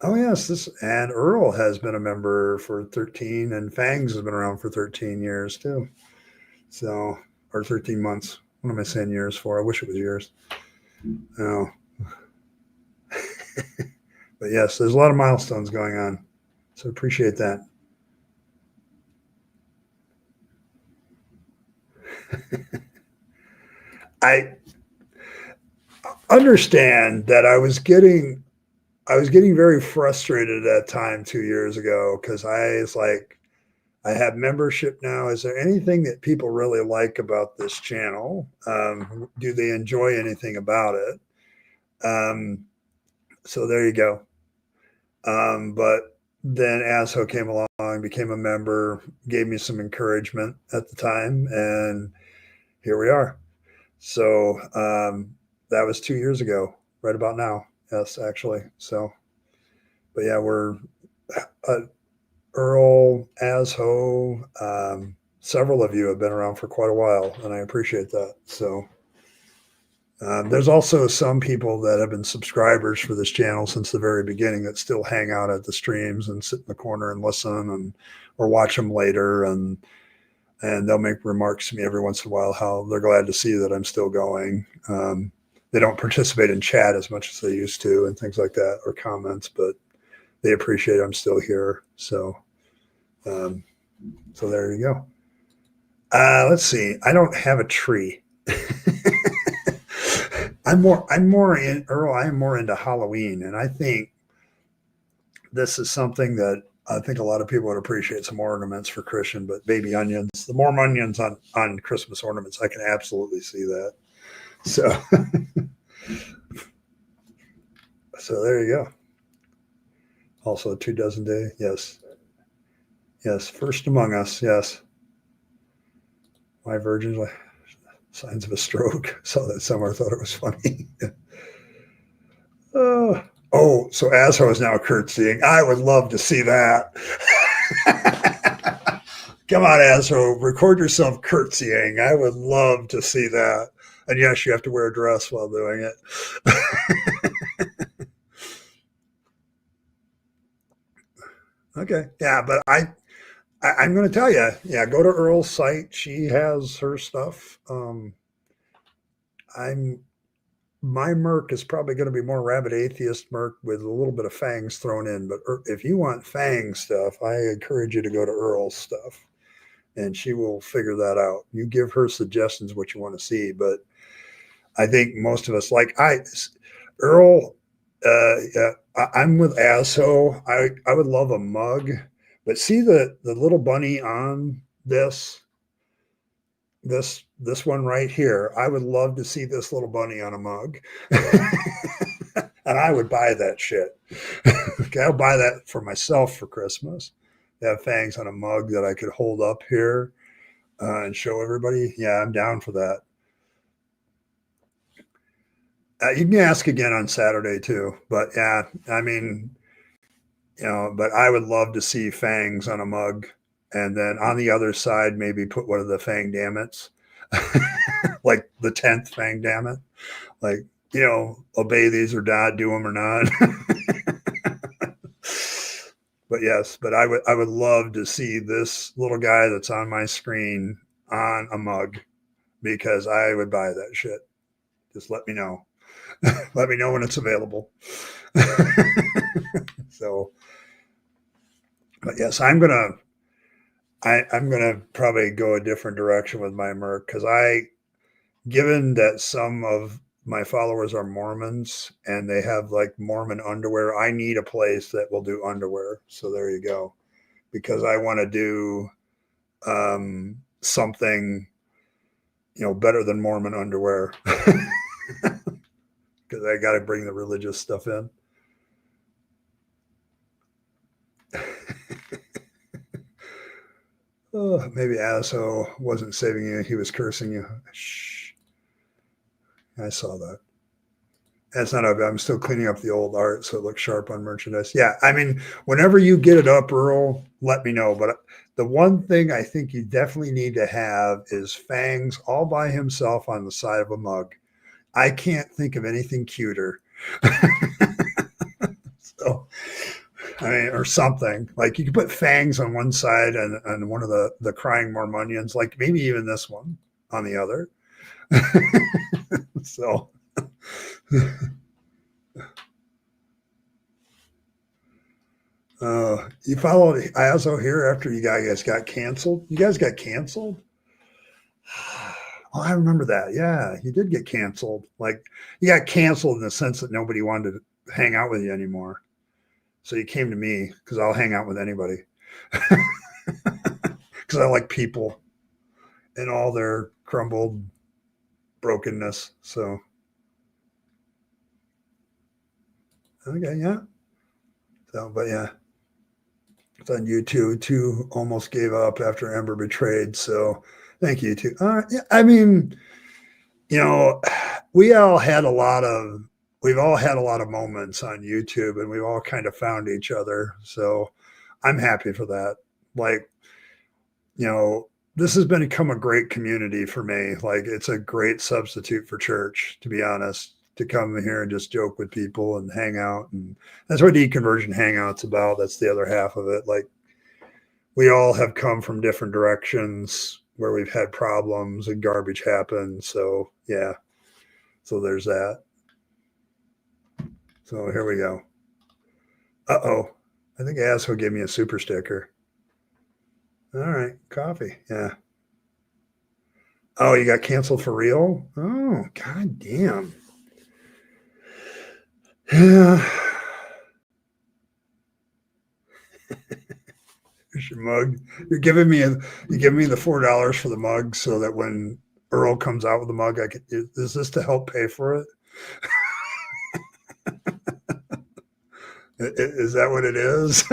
oh yes, and Earl has been a member for 13, and Fangs has been around for 13 years too. So, or 13 months. What am I saying years for? I wish it was years. Oh. But yes, there's a lot of milestones going on. So appreciate that. I understand that I was getting very frustrated at that time 2 years ago because I was like, I have membership now. Is there anything that people really like about this channel? Do they enjoy anything about it? So there you go. But then Asho came along, became a member, gave me some encouragement at the time, and here we are. So that was 2 years ago, right about now. Yes, actually. So, but yeah, we're Earl, Asho, several of you have been around for quite a while, and I appreciate that. So there's also some people that have been subscribers for this channel since the very beginning that still hang out at the streams and sit in the corner and listen and or watch them later, and they'll make remarks to me every once in a while how they're glad to see that I'm still going. They don't participate in chat as much as they used to and things like that, or comments, but they appreciate I'm still here. So so there you go. Let's see. I don't have a tree. I'm more in Earl. I'm more into Halloween, and I think this is something that I think a lot of people would appreciate, some ornaments for Christian, but baby onions, the more onions on Christmas ornaments, I can absolutely see that. So, so there you go. Also, 2 dozen day. Yes. Yes. First among us. Yes. My virgins, signs of a stroke. Saw that somewhere. Thought it was funny. Oh, so Asho is now curtsying. I would love to see that. Come on, Asho, record yourself curtsying. I would love to see that. And yes, you have to wear a dress while doing it. Okay. Yeah, but I'm going to tell you, yeah, go to Earl's site. She has her stuff. My Merc is probably going to be more Rabyd Atheist Merc with a little bit of Fangs thrown in. But if you want Fang stuff, I encourage you to go to Earl's stuff, and she will figure that out. You give her suggestions what you want to see. But I think most of us, like Earl, yeah, I'm with Asho. I would love a mug, but see the little bunny on this one right here. I would love to see this little bunny on a mug. And I would buy that shit. Okay, I'll buy that for myself for Christmas. They have Fangs on a mug that I could hold up here and show everybody. Yeah, I'm down for that. You can ask again on Saturday too, but yeah, I mean, but I would love to see Fangs on a mug, and then on the other side, maybe put one of the Fang Dammits, like the 10th Fang Dammit, like, obey these or die, do them or not. But yes, but I would love to see this little guy that's on my screen on a mug, because I would buy that shit. Just let me know. Let me know when it's available. So, but yes, I'm gonna probably go a different direction with my Merc, because given that some of my followers are Mormons and they have like Mormon underwear, I need a place that will do underwear. So there you go, because I want to do something better than Mormon underwear. Because I got to bring the religious stuff in. Oh, maybe Aso wasn't saving you. He was cursing you. Shh. I saw that. That's not I'm still cleaning up the old art so it looks sharp on merchandise. Yeah, I mean, whenever you get it up, Earl, let me know. But the one thing I think you definitely need to have is Fangs all by himself on the side of a mug. I can't think of anything cuter. So, I mean, or something like you could put Fangs on one side and one of the crying Mormonians, like maybe even this one on the other. So, you followed Azo here after you guys got canceled. You guys got canceled. Oh, I remember that. Yeah, you did get canceled. Like you got canceled in the sense that nobody wanted to hang out with you anymore. So you came to me because I'll hang out with anybody. Because I like people and all their crumbled brokenness. So, okay, yeah. So, but yeah, it's on YouTube. Two almost gave up after Ember betrayed. So, thank you too. Yeah, I mean, we've all had a lot of moments on YouTube, and we've all kind of found each other. So, I'm happy for that. Like, this has become a great community for me. Like it's a great substitute for church, to be honest, to come here and just joke with people and hang out. And that's what Deconversion Hangout's about. That's the other half of it. Like we all have come from different directions where we've had problems and garbage happens. So yeah. So there's that. So here we go. Uh-oh. I think Asshole gave me a super sticker. All right, coffee. Yeah. Oh, you got canceled for real? Oh, god damn. Yeah. Here's your mug. You're giving me the $4 for the mug so that when Earl comes out with the mug, is this to help pay for it? Is that what it is?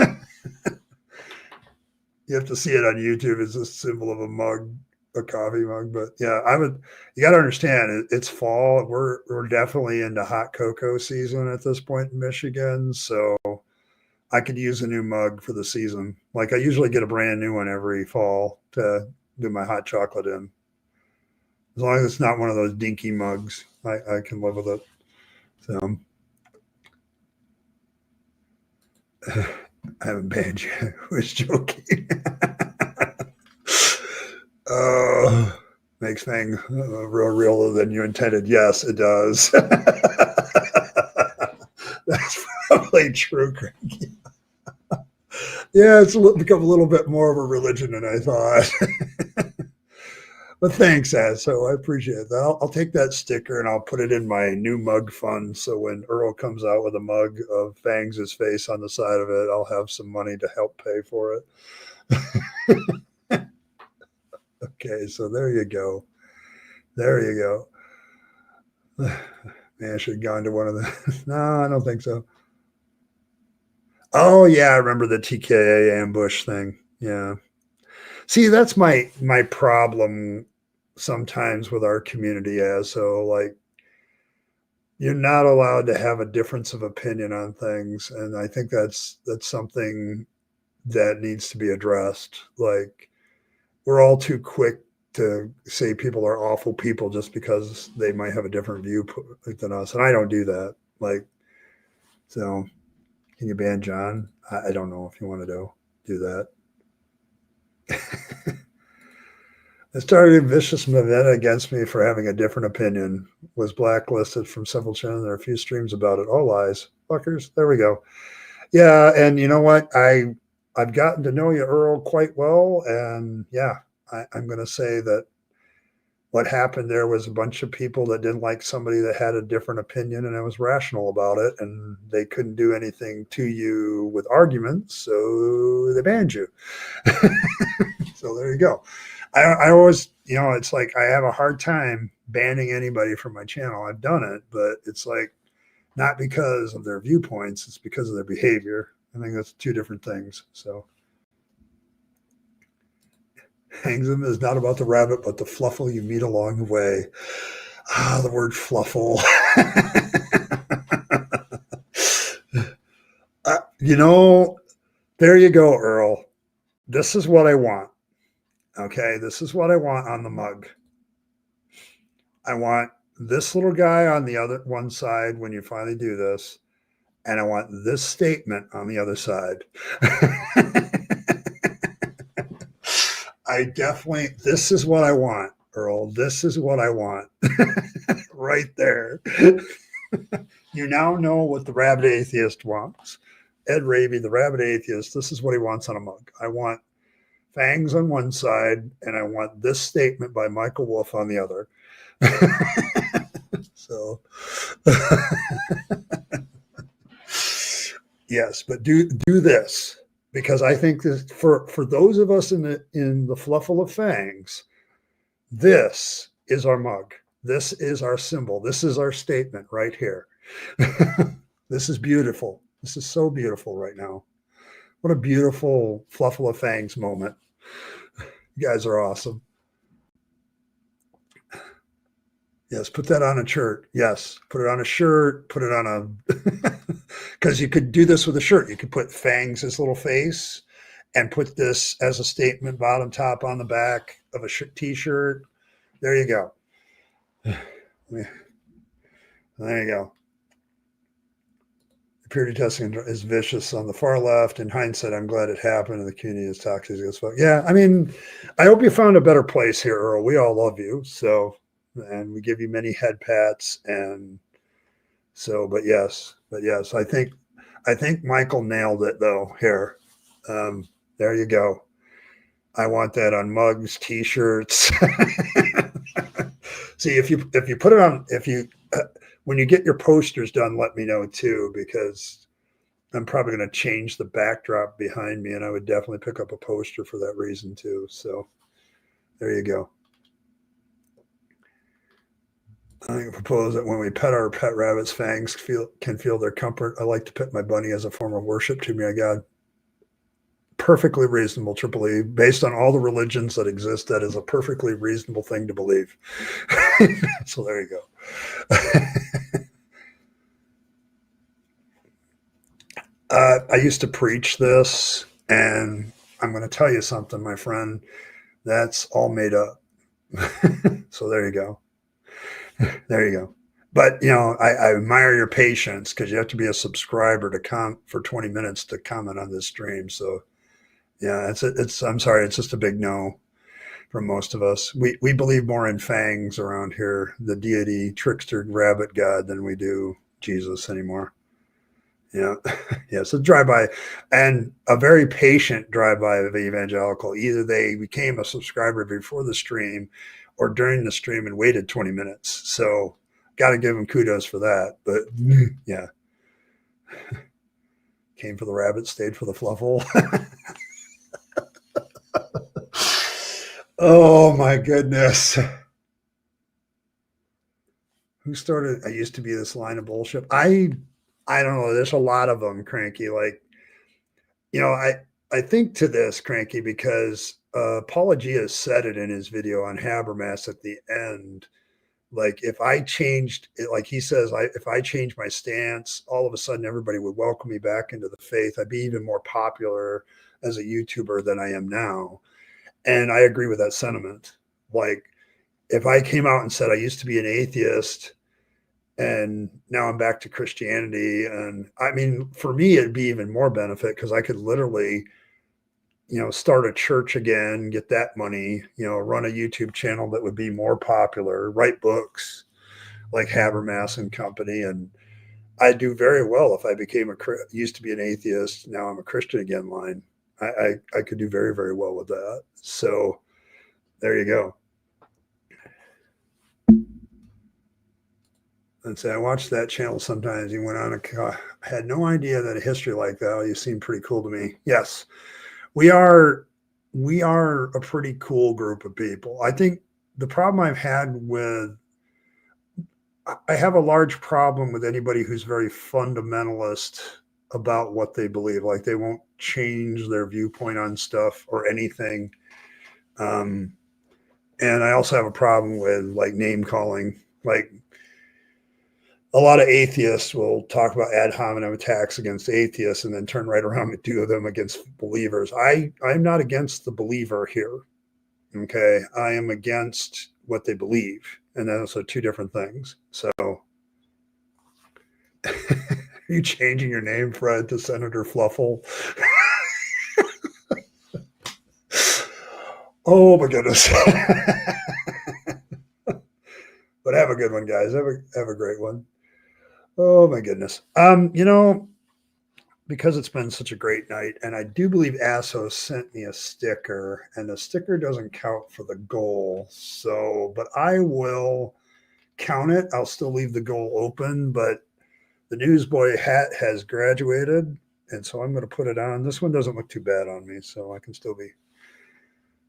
You have to see it on YouTube. It's a symbol of a mug, a coffee mug. But yeah, you got to understand it's fall. We're definitely into hot cocoa season at this point in Michigan. So I could use a new mug for the season. Like I usually get a brand new one every fall to do my hot chocolate in. As long as it's not one of those dinky mugs, I can live with it. So I haven't banned you. I was joking. Makes things realer than you intended. Yes, it does. That's probably true, Craig. Yeah, it's become a little bit more of a religion than I thought. But thanks, Ad. So I appreciate that. I'll take that sticker and I'll put it in my new mug fund. So when Earl comes out with a mug of Fangs' face on the side of it, I'll have some money to help pay for it. Okay, so there you go. There you go. Man, I should have gone to one of the. No, I don't think so. Oh yeah, I remember the TKA ambush thing. Yeah. See, that's my problem sometimes with our community as so like you're not allowed to have a difference of opinion on things. And I think that's something that needs to be addressed. Like we're all too quick to say people are awful people just because they might have a different view than us. And I don't do that. Like, so can you ban John? I don't know if you want to do that. I started a vicious vendetta against me for having a different opinion. Was blacklisted from several channels. There are a few streams about it. All lies. Fuckers. There we go. Yeah, and you know what? I've gotten to know you, Earl, quite well. And yeah, I'm going to say that what happened there was a bunch of people that didn't like somebody that had a different opinion, and I was rational about it, and they couldn't do anything to you with arguments, so they banned you. So there you go. I always, it's like I have a hard time banning anybody from my channel. I've done it, but it's like not because of their viewpoints, it's because of their behavior. I think that's two different things. So Hangsum is not about the rabbit, but the fluffle you meet along the way. Ah, the word fluffle. There you go, Earl. This is what I want. Okay, this is what I want on the mug. I want this little guy on the other one side when you finally do this, and I want this statement on the other side. This is what I want, Earl. This is what I want. Right there. You now know what the rabid atheist wants. Ed Rabyd, the rabid atheist, this is what he wants on a mug. I want fangs on one side, and I want this statement by Michael Wolff on the other. So, yes, but do this, because I think that for those of us in the fluffle of fangs, this is our mug. This is our symbol. This is our statement right here. This is beautiful. This is so beautiful right now. What a beautiful fluffle of fangs moment. You guys are awesome. Yes, put that on a shirt. Yes, put it on a shirt. Put it on a, because you could do this with a shirt. You could put fangs as little face and put this as a statement bottom top on the back of a t-shirt. There you go. There you go. Purity testing is vicious on the far left. In hindsight, I'm glad it happened, and the community is toxic as fuck. Yeah, I mean, I hope you found a better place here, Earl. We all love you, so, and we give you many head pats, and so, but yes, I think Michael nailed it though. Here, there you go. I want that on mugs, t-shirts. See, if you put it on, when you get your posters done, let me know too, because I'm probably going to change the backdrop behind me, and I would definitely pick up a poster for that reason too. So there you go. I propose that when we pet our pet rabbits, fangs can feel their comfort. I like to pet my bunny as a form of worship to my God. Perfectly reasonable, Triple E. Based on all the religions that exist, that is a perfectly reasonable thing to believe. So there you go. I used to preach this, and I'm going to tell you something, my friend. That's all made up. So there you go. There you go. But, I admire your patience, because you have to be a subscriber to come for 20 minutes to comment on this stream. So, yeah, I'm sorry, it's just a big no for most of us. We believe more in fangs around here, the deity, trickster, rabbit god, than we do Jesus anymore. Yeah. Yeah. So drive-by, and a very patient drive-by of evangelical. Either they became a subscriber before the stream or during the stream and waited 20 minutes. So got to give them kudos for that. But yeah. Came for the rabbit, stayed for the fluffle. Oh my goodness. Who started? I used to be this line of bullshit. I don't know. There's a lot of them, Cranky. Like, I think to this, Cranky, because Apologia said it in his video on Habermas at the end. Like, if I changed it, like he says, if I changed my stance, all of a sudden everybody would welcome me back into the faith. I'd be even more popular as a YouTuber than I am now. And I agree with that sentiment. Like, if I came out and said I used to be an atheist and now I'm back to Christianity, and I mean, for me, it'd be even more benefit, because I could literally, start a church again, get that money, run a YouTube channel that would be more popular, write books like Habermas and Company. And I'd do very well if I became used to be an atheist, now I'm a Christian again line. I could do very, very well with that. So there you go. And say, I watched that channel sometimes. You went on I had no idea that a history like that. You seem pretty cool to me. Yes, we are. we are a pretty cool group of people. I think the problem I've had with, I have a large problem with anybody who's very fundamentalist about what they believe. Like they won't change their viewpoint on stuff or anything. Um, and I also have a problem with like name calling. Like a lot of atheists will talk about ad hominem attacks against atheists and then turn right around and do them against believers. I'm not against the believer here. Okay. I am against what they believe. And those are two different things. So are you changing your name, Fred, to Senator Fluffle? Oh my goodness. But have a good one, guys. Have a great one. Oh my goodness. Because it's been such a great night, and I do believe Asso sent me a sticker, and the sticker doesn't count for the goal. So, but I will count it. I'll still leave the goal open, but the newsboy hat has graduated, and so I'm going to put it on. This one doesn't look too bad on me, so I can still be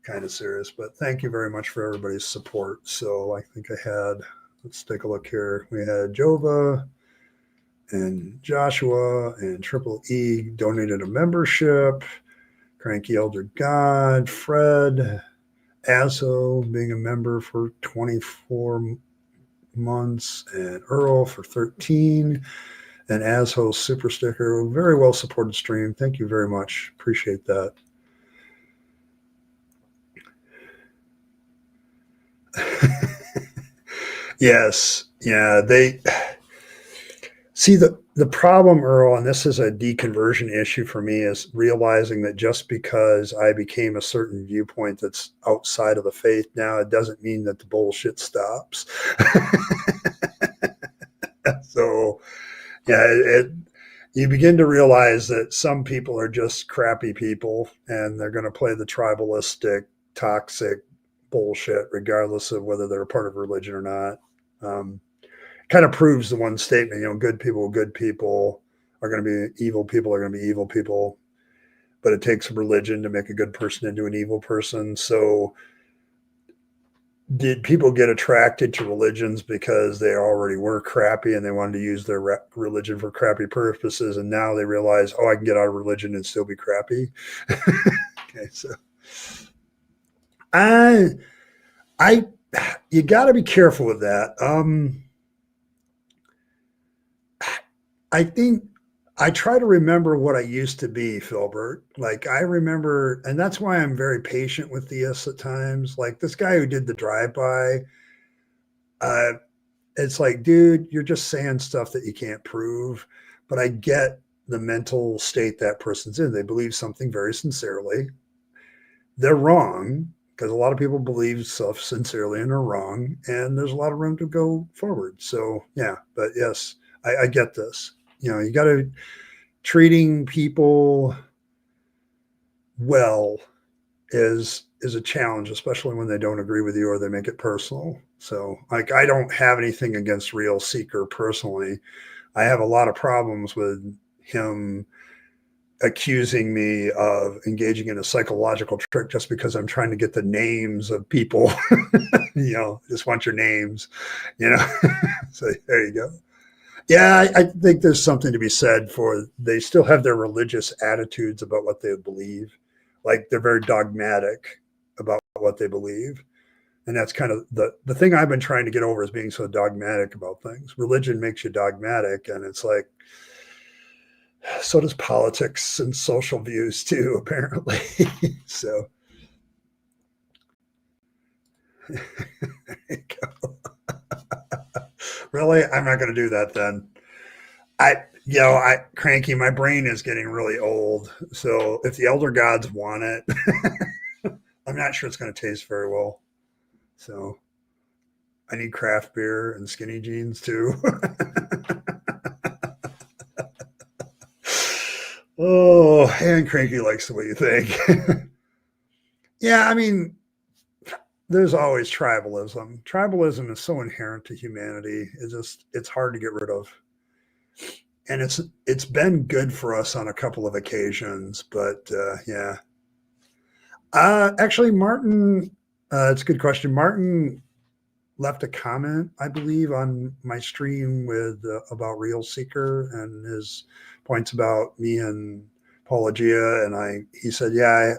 kind of serious. But thank you very much for everybody's support. So I think I had, let's take a look here. We had Jova and Joshua and Triple E donated a membership. Cranky Elder God, Fred, Asso being a member for 24 months, and Earl for 13. And Asshole Super Sticker, very well supported stream. Thank you very much. Appreciate that. Yes. Yeah. They see the problem, Earl, and this is a deconversion issue for me, is realizing that just because I became a certain viewpoint that's outside of the faith now, it doesn't mean that the bullshit stops. So, yeah, you begin to realize that some people are just crappy people and they're going to play the tribalistic, toxic bullshit, regardless of whether they're a part of religion or not. Kind of proves the one statement, good people are going to be evil people, are going to be evil people, but it takes religion to make a good person into an evil person. So did people get attracted to religions because they already were crappy and they wanted to use their religion for crappy purposes, and now they realize, I can get out of religion and still be crappy? Okay, so I you got to be careful with that. I think I try to remember what I used to be, Philbert. Like I remember, and that's why I'm very patient with theists at times. Like this guy who did the drive-by, it's like, dude, you're just saying stuff that you can't prove. But I get the mental state that person's in. They believe something very sincerely. They're wrong because a lot of people believe stuff sincerely and are wrong. And there's a lot of room to go forward. So, yeah, but yes, I get this. You got to treating people well is a challenge, especially when they don't agree with you or they make it personal. So, like, I don't have anything against Real Seeker personally. I have a lot of problems with him accusing me of engaging in a psychological trick just because I'm trying to get the names of people. Just want your names, So there you go. Yeah, I think there's something to be said for, they still have their religious attitudes about what they believe. Like they're very dogmatic about what they believe. And that's kind of the thing I've been trying to get over, is being so dogmatic about things. Religion makes you dogmatic, and it's like, so does politics and social views too, apparently. So there you go. Really? I'm not going to do that then. Cranky, my brain is getting really old. So if the elder gods want it, I'm not sure it's going to taste very well. So I need craft beer and skinny jeans too. Oh, and Cranky likes the way you think. Yeah, I mean, there's always tribalism. Tribalism is so inherent to humanity. It's hard to get rid of. And it's been good for us on a couple of occasions, but yeah. Actually, Martin, it's a good question. Martin left a comment, I believe, on my stream with about Real Seeker and his points about me and Apologia. And he said, yeah,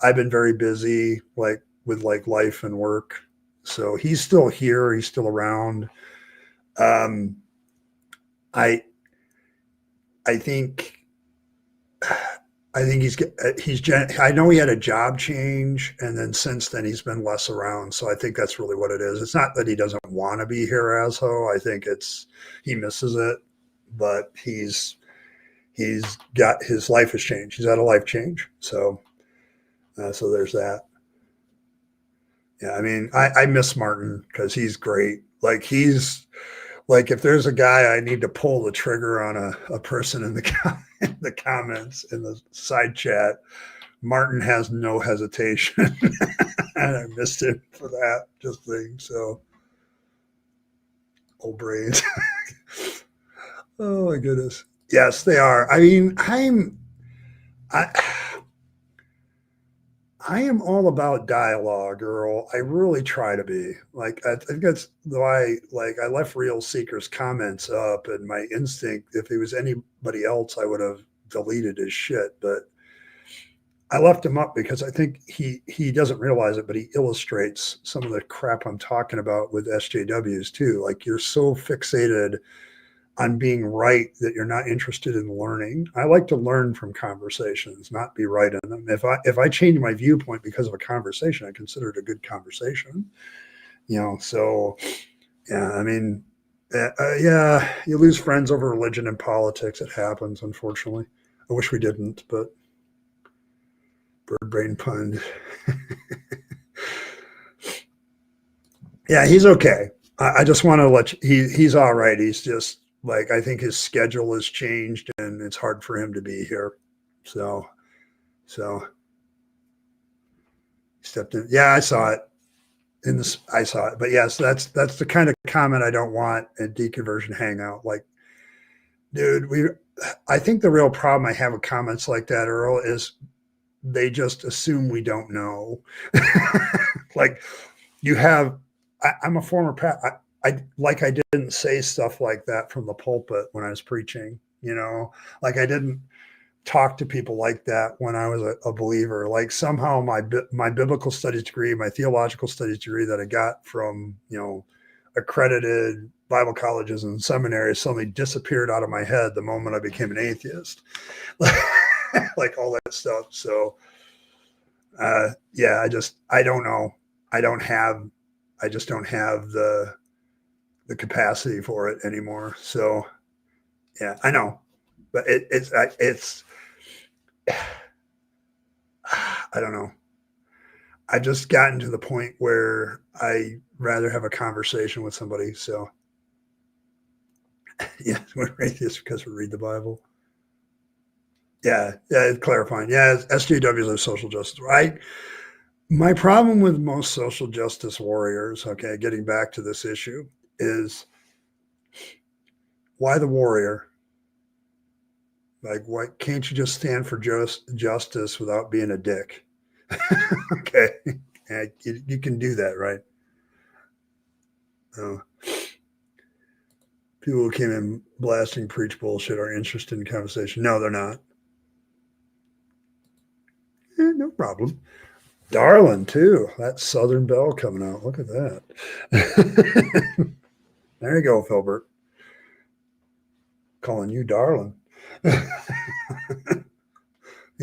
I've been very busy, like with like life and work. So he's still here. He's still around. Um, I, I think I know he had a job change, and then since then he's been less around. So I think that's really what it is. It's not that he doesn't want to be here, Asho. I think it's he misses it, but he's got his life has changed. He's had a life change. So there's that. Yeah, I mean, I miss Martin because he's great. Like if there's a guy I need to pull the trigger on a person in in the comments in the side chat, Martin has no hesitation. And I missed him for that just thing. So old brains. Oh my goodness. Yes, they are. I mean, I I am all about dialogue, Earl. I really try to be. Like I think that's why I left Real Seeker's comments up, and my instinct, if it was anybody else, I would have deleted his shit. But I left him up because I think he doesn't realize it, but he illustrates some of the crap I'm talking about with SJWs too. Like you're so fixated on being right that you're not interested in learning. I like to learn from conversations, not be right in them. If I change my viewpoint because of a conversation, I consider it a good conversation. So yeah, I mean, yeah, you lose friends over religion and politics. It happens, unfortunately. I wish we didn't, but bird brain pun. Yeah, he's okay. I just want to let he's all right. He's just like, I think his schedule has changed and it's hard for him to be here. So stepped in. Yeah, I saw it I saw it, but yes, that's the kind of comment I don't want at Deconversion Hangout. Like, dude, I think the real problem I have with comments like that, Earl, is they just assume we don't know. Like I'm a former I didn't say stuff like that from the pulpit when I was preaching, like I didn't talk to people like that when I was a believer. Like somehow my biblical studies degree, my theological studies degree that I got from, accredited Bible colleges and seminaries suddenly disappeared out of my head the moment I became an atheist. Like all that stuff. So, yeah, I don't know. I just don't have the capacity for it anymore. So yeah, I know, but it's I don't know. I've just gotten to the point where I rather have a conversation with somebody. So yeah, we're atheists because we read the Bible. Yeah, clarifying. Yeah, SJWs are social justice. My problem with most social justice warriors, okay, getting back to this issue, is why the warrior? Like, why can't you just stand for justice without being a dick? Okay, yeah, you can do that, right? People who came in blasting preach bullshit are interested in conversation. No, they're not. No problem. Darling, too. That Southern Belle coming out. Look at that. There you go, Philbert. Calling you darling. You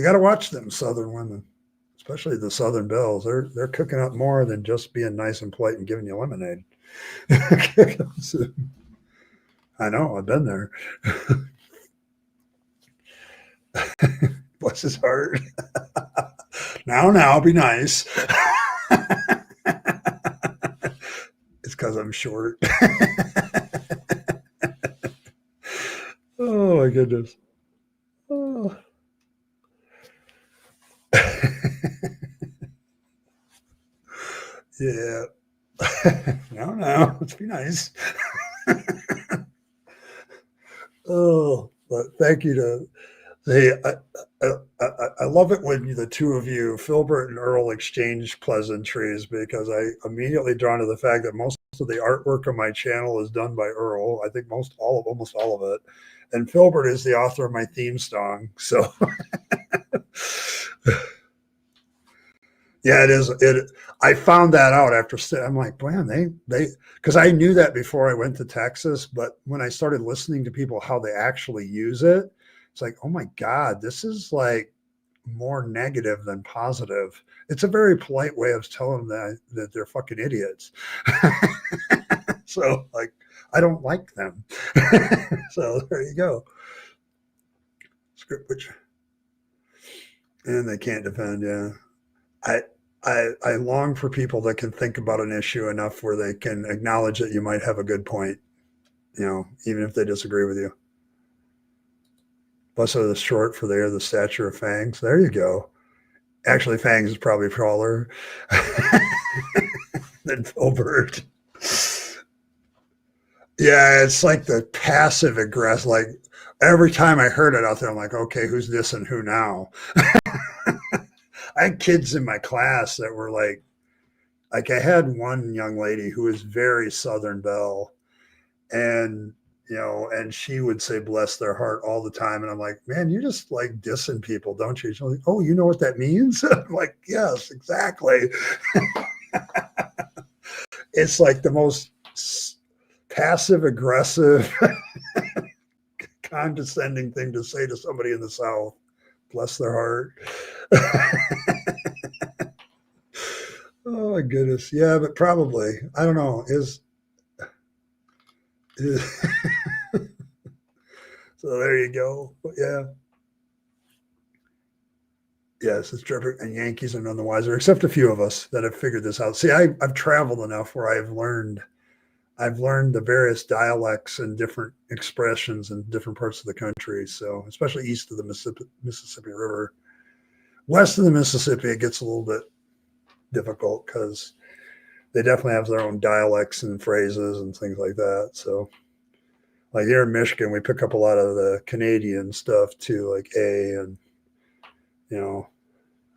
got to watch them Southern women, especially the Southern Belles. They're cooking up more than just being nice and polite and giving you lemonade. I know, I've been there. Bless his heart. Now, be nice. It's because I'm short. Oh my goodness. Oh. Yeah. No, let's be nice. Oh, but thank you to I love it when the two of you, Philbert and Earl, exchange pleasantries because I immediately drawn to the fact that most of the artwork on my channel is done by Earl. I think almost all of it, and Philbert is the author of my theme song. So yeah, it is. I found that out after. I'm like, man, they because I knew that before I went to Texas, but when I started listening to people how they actually use it, it's like, oh my God, this is like more negative than positive. It's a very polite way of telling them that they're fucking idiots. So like, I don't like them. So there you go. Script which, and they can't defend. Yeah, I. I long for people that can think about an issue enough where they can acknowledge that you might have a good point, even if they disagree with you. Blessed are the short, for they are the stature of fangs. There you go. Actually, fangs is probably taller than Philbert. Yeah, it's like the passive aggressive. Like every time I heard it out there, I'm like, okay, who's this and who now? I had kids in my class that were like I had one young lady who was very Southern Belle, and and she would say "bless their heart" all the time, and I'm like, man, you just like dissing people, don't you? She's like, oh, you know what that means? I'm like, yes, exactly. It's like the most passive aggressive, condescending thing to say to somebody in the South. Bless their heart. Oh my goodness. Yeah, but probably. I don't know. Is so there you go. But yeah. Yes, it's terrific. And Yankees are none the wiser, except a few of us that have figured this out. See, I've traveled enough where I've learned the various dialects and different expressions in different parts of the country. So especially east of the Mississippi River. West of the Mississippi, it gets a little bit difficult because they definitely have their own dialects and phrases and things like that. So like here in Michigan, we pick up a lot of the Canadian stuff too, like A and,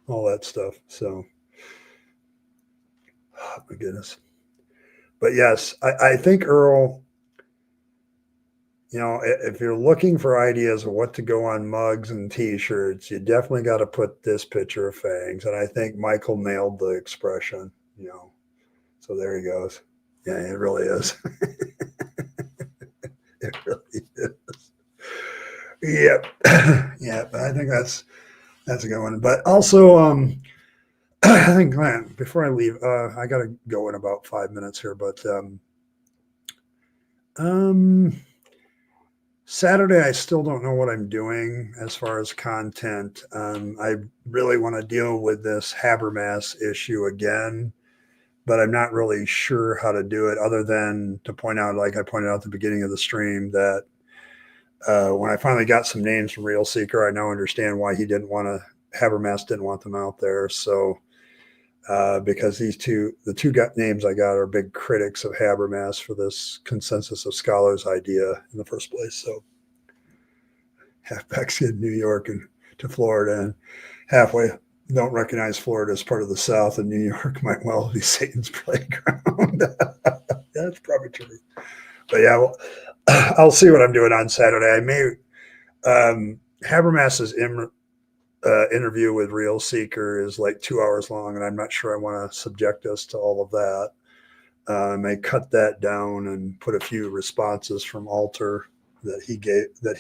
all that stuff. So, oh my goodness. But yes, I think Earl, if you're looking for ideas of what to go on mugs and t-shirts, you definitely got to put this picture of fangs. And I think Michael nailed the expression, so there he goes. Yeah, it really is. It really is. Yep. Yep. I think that's a good one. But also, I think, man, before I leave, I got to go in about 5 minutes here, but Saturday, I still don't know what I'm doing as far as content. I really want to deal with this Habermas issue again, but I'm not really sure how to do it other than to point out, like I pointed out at the beginning of the stream, that when I finally got some names from Real Seeker, I now understand why Habermas didn't want them out there. So, because the two names I got are big critics of Habermas for this consensus of scholars idea in the first place. So half backslid New York and to Florida, and halfway don't recognize Florida as part of the South, and New York might well be Satan's playground. That's probably true. But yeah, well, I'll see what I'm doing on Saturday. I may Habermas's interview with Real Seeker is like 2 hours long, and I'm not sure I want to subject us to all of that. I may cut that down and put a few responses from Alter that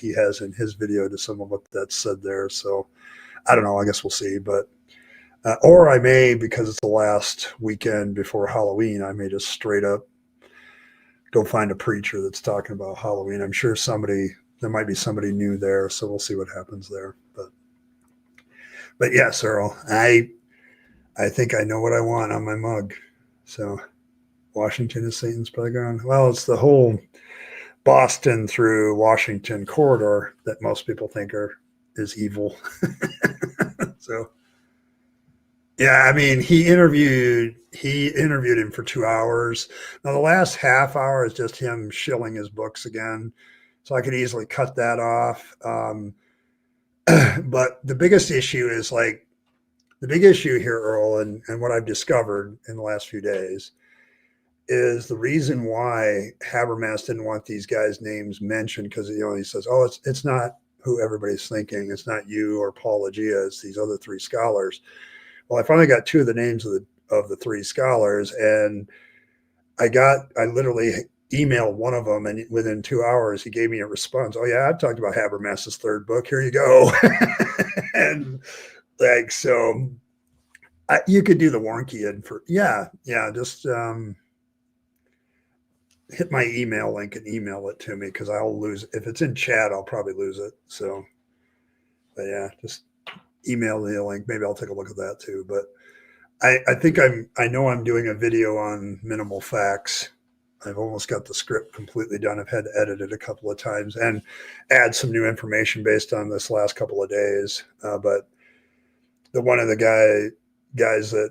he has in his video to some of what that's said there. So I don't know. I guess we'll see. But or I may, because it's the last weekend before Halloween, I may just straight up go find a preacher that's talking about Halloween. I'm sure there might be somebody new there, so we'll see what happens there. But yes, Earl, I think I know what I want on my mug. So Washington is Satan's playground. Well, it's the whole Boston through Washington corridor that most people think is evil. So yeah, I mean, he interviewed him for 2 hours. Now the last half hour is just him shilling his books again. So I could easily cut that off. But the biggest issue is like the big issue here, Earl, and what I've discovered in the last few days is the reason why Habermas didn't want these guys' names mentioned, because he says, "Oh, it's not who everybody's thinking. It's not you or Paul Agia. It's these other three scholars." Well, I finally got two of the names of the three scholars, and I literally emailed one of them, and within 2 hours, he gave me a response. "Oh yeah, I've talked about Habermas's third book. Here you go." And like, so you could do the Warnke and just hit my email link and email it to me, because I'll lose if it's in chat. I'll probably lose it. So, but yeah, just email the link. Maybe I'll take a look at that too. But I think I know I'm doing a video on minimal facts. I've almost got the script completely done. I've had to edit it a couple of times and add some new information based on this last couple of days. But the one of the guys that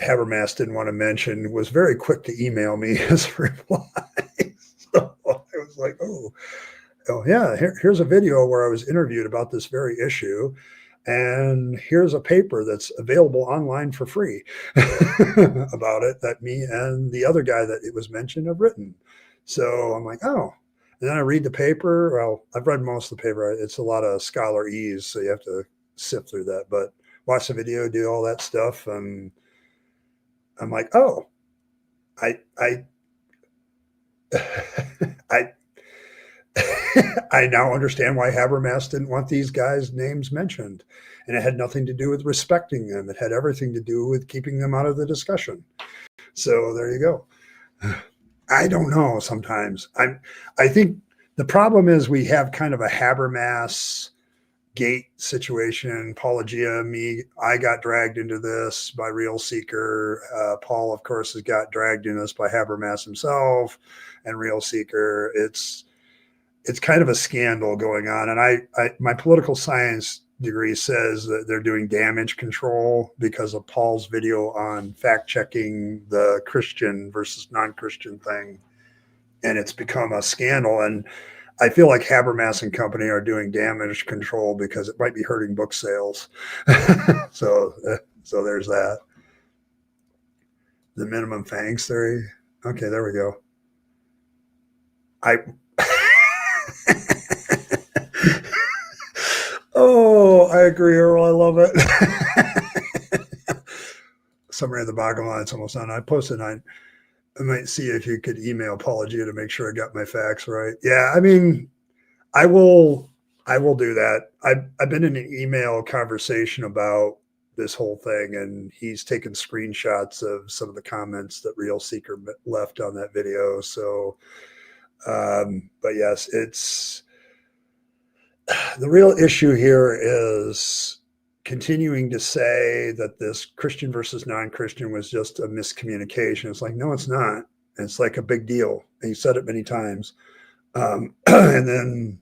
Habermas didn't want to mention was very quick to email me as a reply. So I was like, oh yeah, here's a video where I was interviewed about this very issue. And here's a paper that's available online for free about it that me and the other guy that it was mentioned have written. So I'm like, oh. And then I read the paper. Well, I've read most of the paper. It's a lot of scholarese, so you have to sift through that. But watch the video, do all that stuff. And I'm like, oh, I I now understand why Habermas didn't want these guys' names mentioned. And it had nothing to do with respecting them. It had everything to do with keeping them out of the discussion. So there you go. I don't know sometimes. I think the problem is we have kind of a Habermas gate situation. Paul Agia, me, I got dragged into this by Real Seeker. Paul, of course, has got dragged into this by Habermas himself and Real Seeker. It's kind of a scandal going on. And my political science degree says that they're doing damage control because of Paul's video on fact checking the Christian versus non-Christian thing. And it's become a scandal. And I feel like Habermas and company are doing damage control because it might be hurting book sales. So there's that. The minimum fangs theory. Okay, there we go. Oh, I agree, Earl. I love it. Summary of the bottom line. It's almost done. I posted I might see if you could email Paul Agia to make sure I got my facts right. Yeah, I mean, I will do that. I've been in an email conversation about this whole thing, and he's taken screenshots of some of the comments that Real Seeker left on that video. So, but yes, it's the real issue here is continuing to say that this Christian versus non-Christian was just a miscommunication. It's like, no, it's not. It's like a big deal. And he said it many times. And then,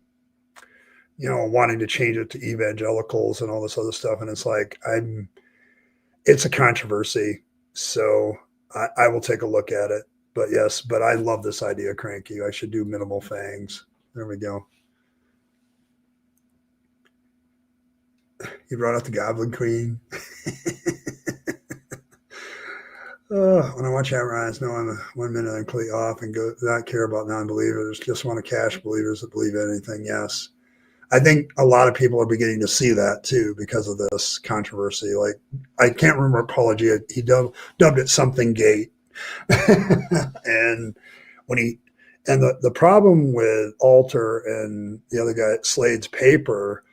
wanting to change it to evangelicals and all this other stuff. And it's like, it's a controversy. So I will take a look at it. But yes, I love this idea, Cranky. I should do minimal fangs. There we go. You brought up the Goblin Queen. When I watch Habermas, no, I'm 1 minute and click off and go not care about non-believers. Just want to cash believers that believe anything. Yes, I think a lot of people are beginning to see that too because of this controversy. Like, I can't remember Paul Agia. He dubbed it something gate, and the problem with Alter and the other guy, Slade's paper,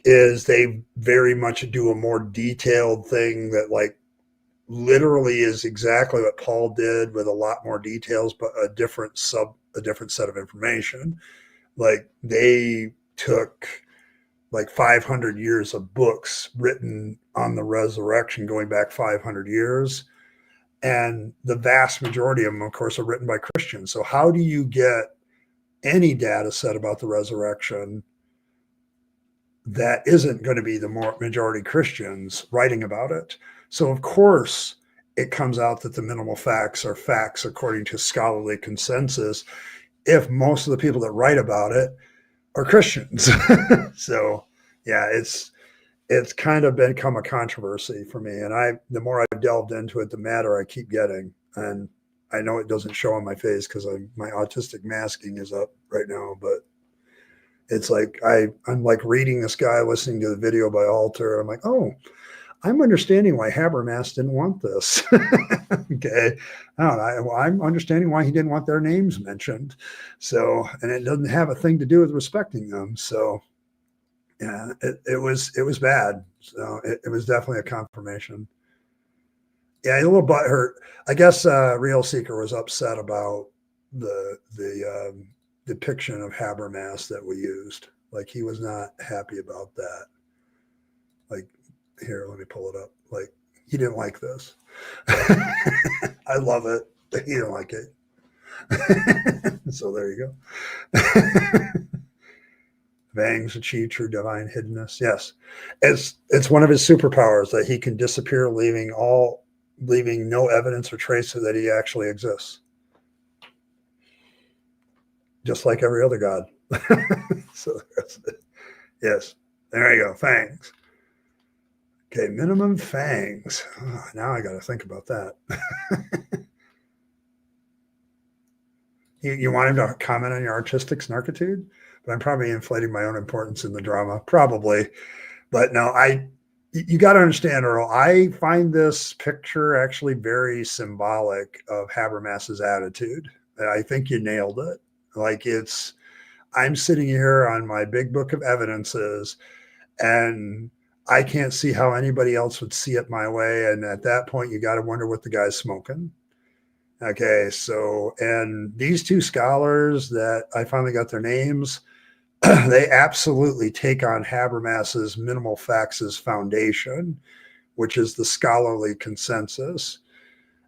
is they very much do a more detailed thing that like literally is exactly what Paul did with a lot more details, but a different set of information. Like, they took like 500 years of books written on the resurrection going back 500 years. And the vast majority of them, of course, are written by Christians. So how do you get any data set about the resurrection that isn't going to be the majority Christians writing about it? So of course it comes out that the minimal facts are facts according to scholarly consensus if most of the people that write about it are Christians. So yeah, it's kind of become a controversy for me. And the more I've delved into it, the madder I keep getting. And I know it doesn't show on my face because my autistic masking is up right now, but it's like I'm like reading this guy, listening to the video by Alter. I'm like, oh, I'm understanding why Habermas didn't want this. Okay. I don't know. Well, I'm understanding why he didn't want their names mentioned. So, and it doesn't have a thing to do with respecting them. So, yeah, it was bad. So it was definitely a confirmation. Yeah, a little butthurt. I guess Real Seeker was upset about the depiction of Habermas that we used. Like he was not happy about that. Like here, let me pull it up. Like he didn't like this. I love it. He didn't like it. So there you go. Vangs achieve true divine hiddenness. Yes, it's one of his superpowers that he can disappear, leaving no evidence or trace that he actually exists, just like every other god. So that's it. Yes, there you go. Fangs. Okay, minimum fangs. Oh, now I got to think about that. You want him to comment on your artistic snarkitude? But I'm probably inflating my own importance in the drama, probably. But no, you got to understand, Earl, I find this picture actually very symbolic of Habermas's attitude. I think you nailed it. Like I'm sitting here on my big book of evidences, and I can't see how anybody else would see it my way. And at that point, you got to wonder what the guy's smoking. Okay, so, and these two scholars that I finally got their names, they absolutely take on Habermas's minimal facts' foundation, which is the scholarly consensus.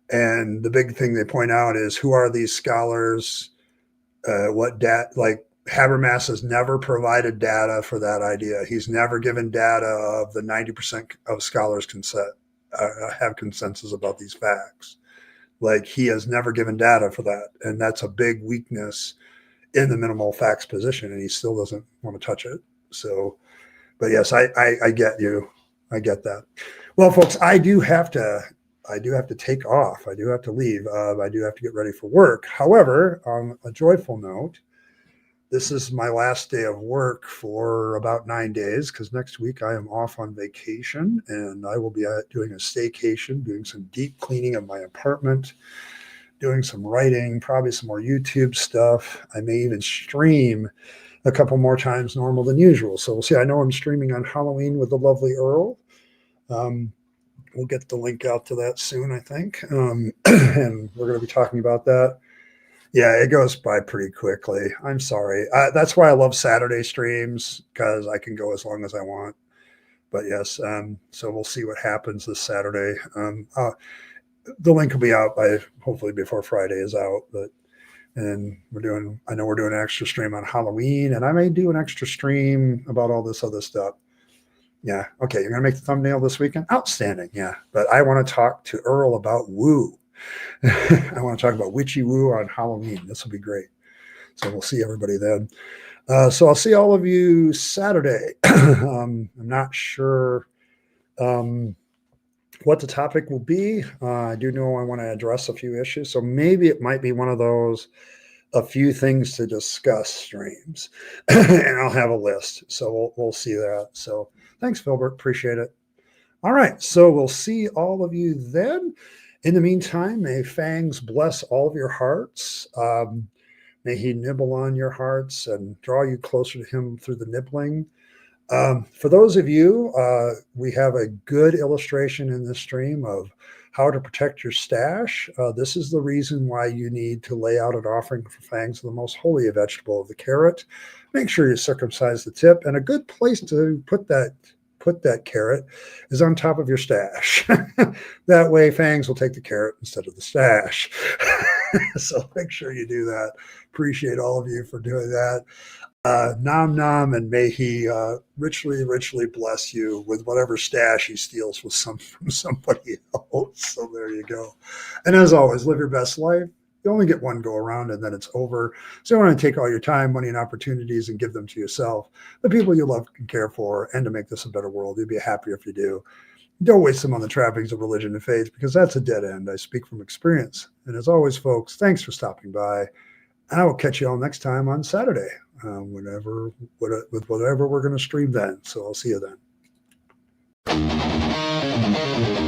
And the big thing they point out is who are these scholars? Like Habermas has never provided data for that idea. He's never given data of the 90% of scholars have consensus about these facts. Like he has never given data for that. And that's a big weakness in the minimal facts position. And he still doesn't want to touch it. So, but yes, I get you. I get that. Well, folks, I do have to take off. I do have to leave. I do have to get ready for work. However, on a joyful note, this is my last day of work for about 9 days because next week I am off on vacation and I will be doing a staycation, doing some deep cleaning of my apartment, doing some writing, probably some more YouTube stuff. I may even stream a couple more times normal than usual. So we'll see. I know I'm streaming on Halloween with the lovely Earl. We'll get the link out to that soon, I think. And we're going to be talking about that. Yeah, it goes by pretty quickly. I'm sorry. That's why I love Saturday streams because I can go as long as I want. But yes, so we'll see what happens this Saturday. The link will be out by hopefully before Friday is out. And I know we're doing an extra stream on Halloween, and I may do an extra stream about all this other stuff. Yeah. Okay. You're going to make the thumbnail this weekend? Outstanding. Yeah. But I want to talk to Earl about woo. I want to talk about witchy woo on Halloween. This will be great. So we'll see everybody then. So I'll see all of you Saturday. I'm not sure what the topic will be. I do know I want to address a few issues. So maybe it might be one of those a few things to discuss streams. And I'll have a list. So we'll see that. So thanks, Philbert. Appreciate it. All right. So we'll see all of you then. In the meantime, may Fangs bless all of your hearts. May he nibble on your hearts and draw you closer to him through the nibbling. For those of you, we have a good illustration in this stream of how to protect your stash. This is the reason why you need to lay out an offering for Fangs of the most holy vegetable of the carrot. Make sure you circumcise the tip, and a good place to put that carrot is on top of your stash. That way Fangs will take the carrot instead of the stash. So make sure you do that. Appreciate all of you for doing that. Nom nom, and may he richly, richly bless you with whatever stash he steals from somebody else. So there you go. And as always, live your best life. You only get one go around and then it's over. So you want to take all your time, money, and opportunities and give them to yourself, the people you love and care for, and to make this a better world. You'll be happier if you do. Don't waste them on the trappings of religion and faith, because that's a dead end. I speak from experience. And as always, folks, thanks for stopping by. And I will catch you all next time on Saturday, with whatever we're going to stream then. So I'll see you then.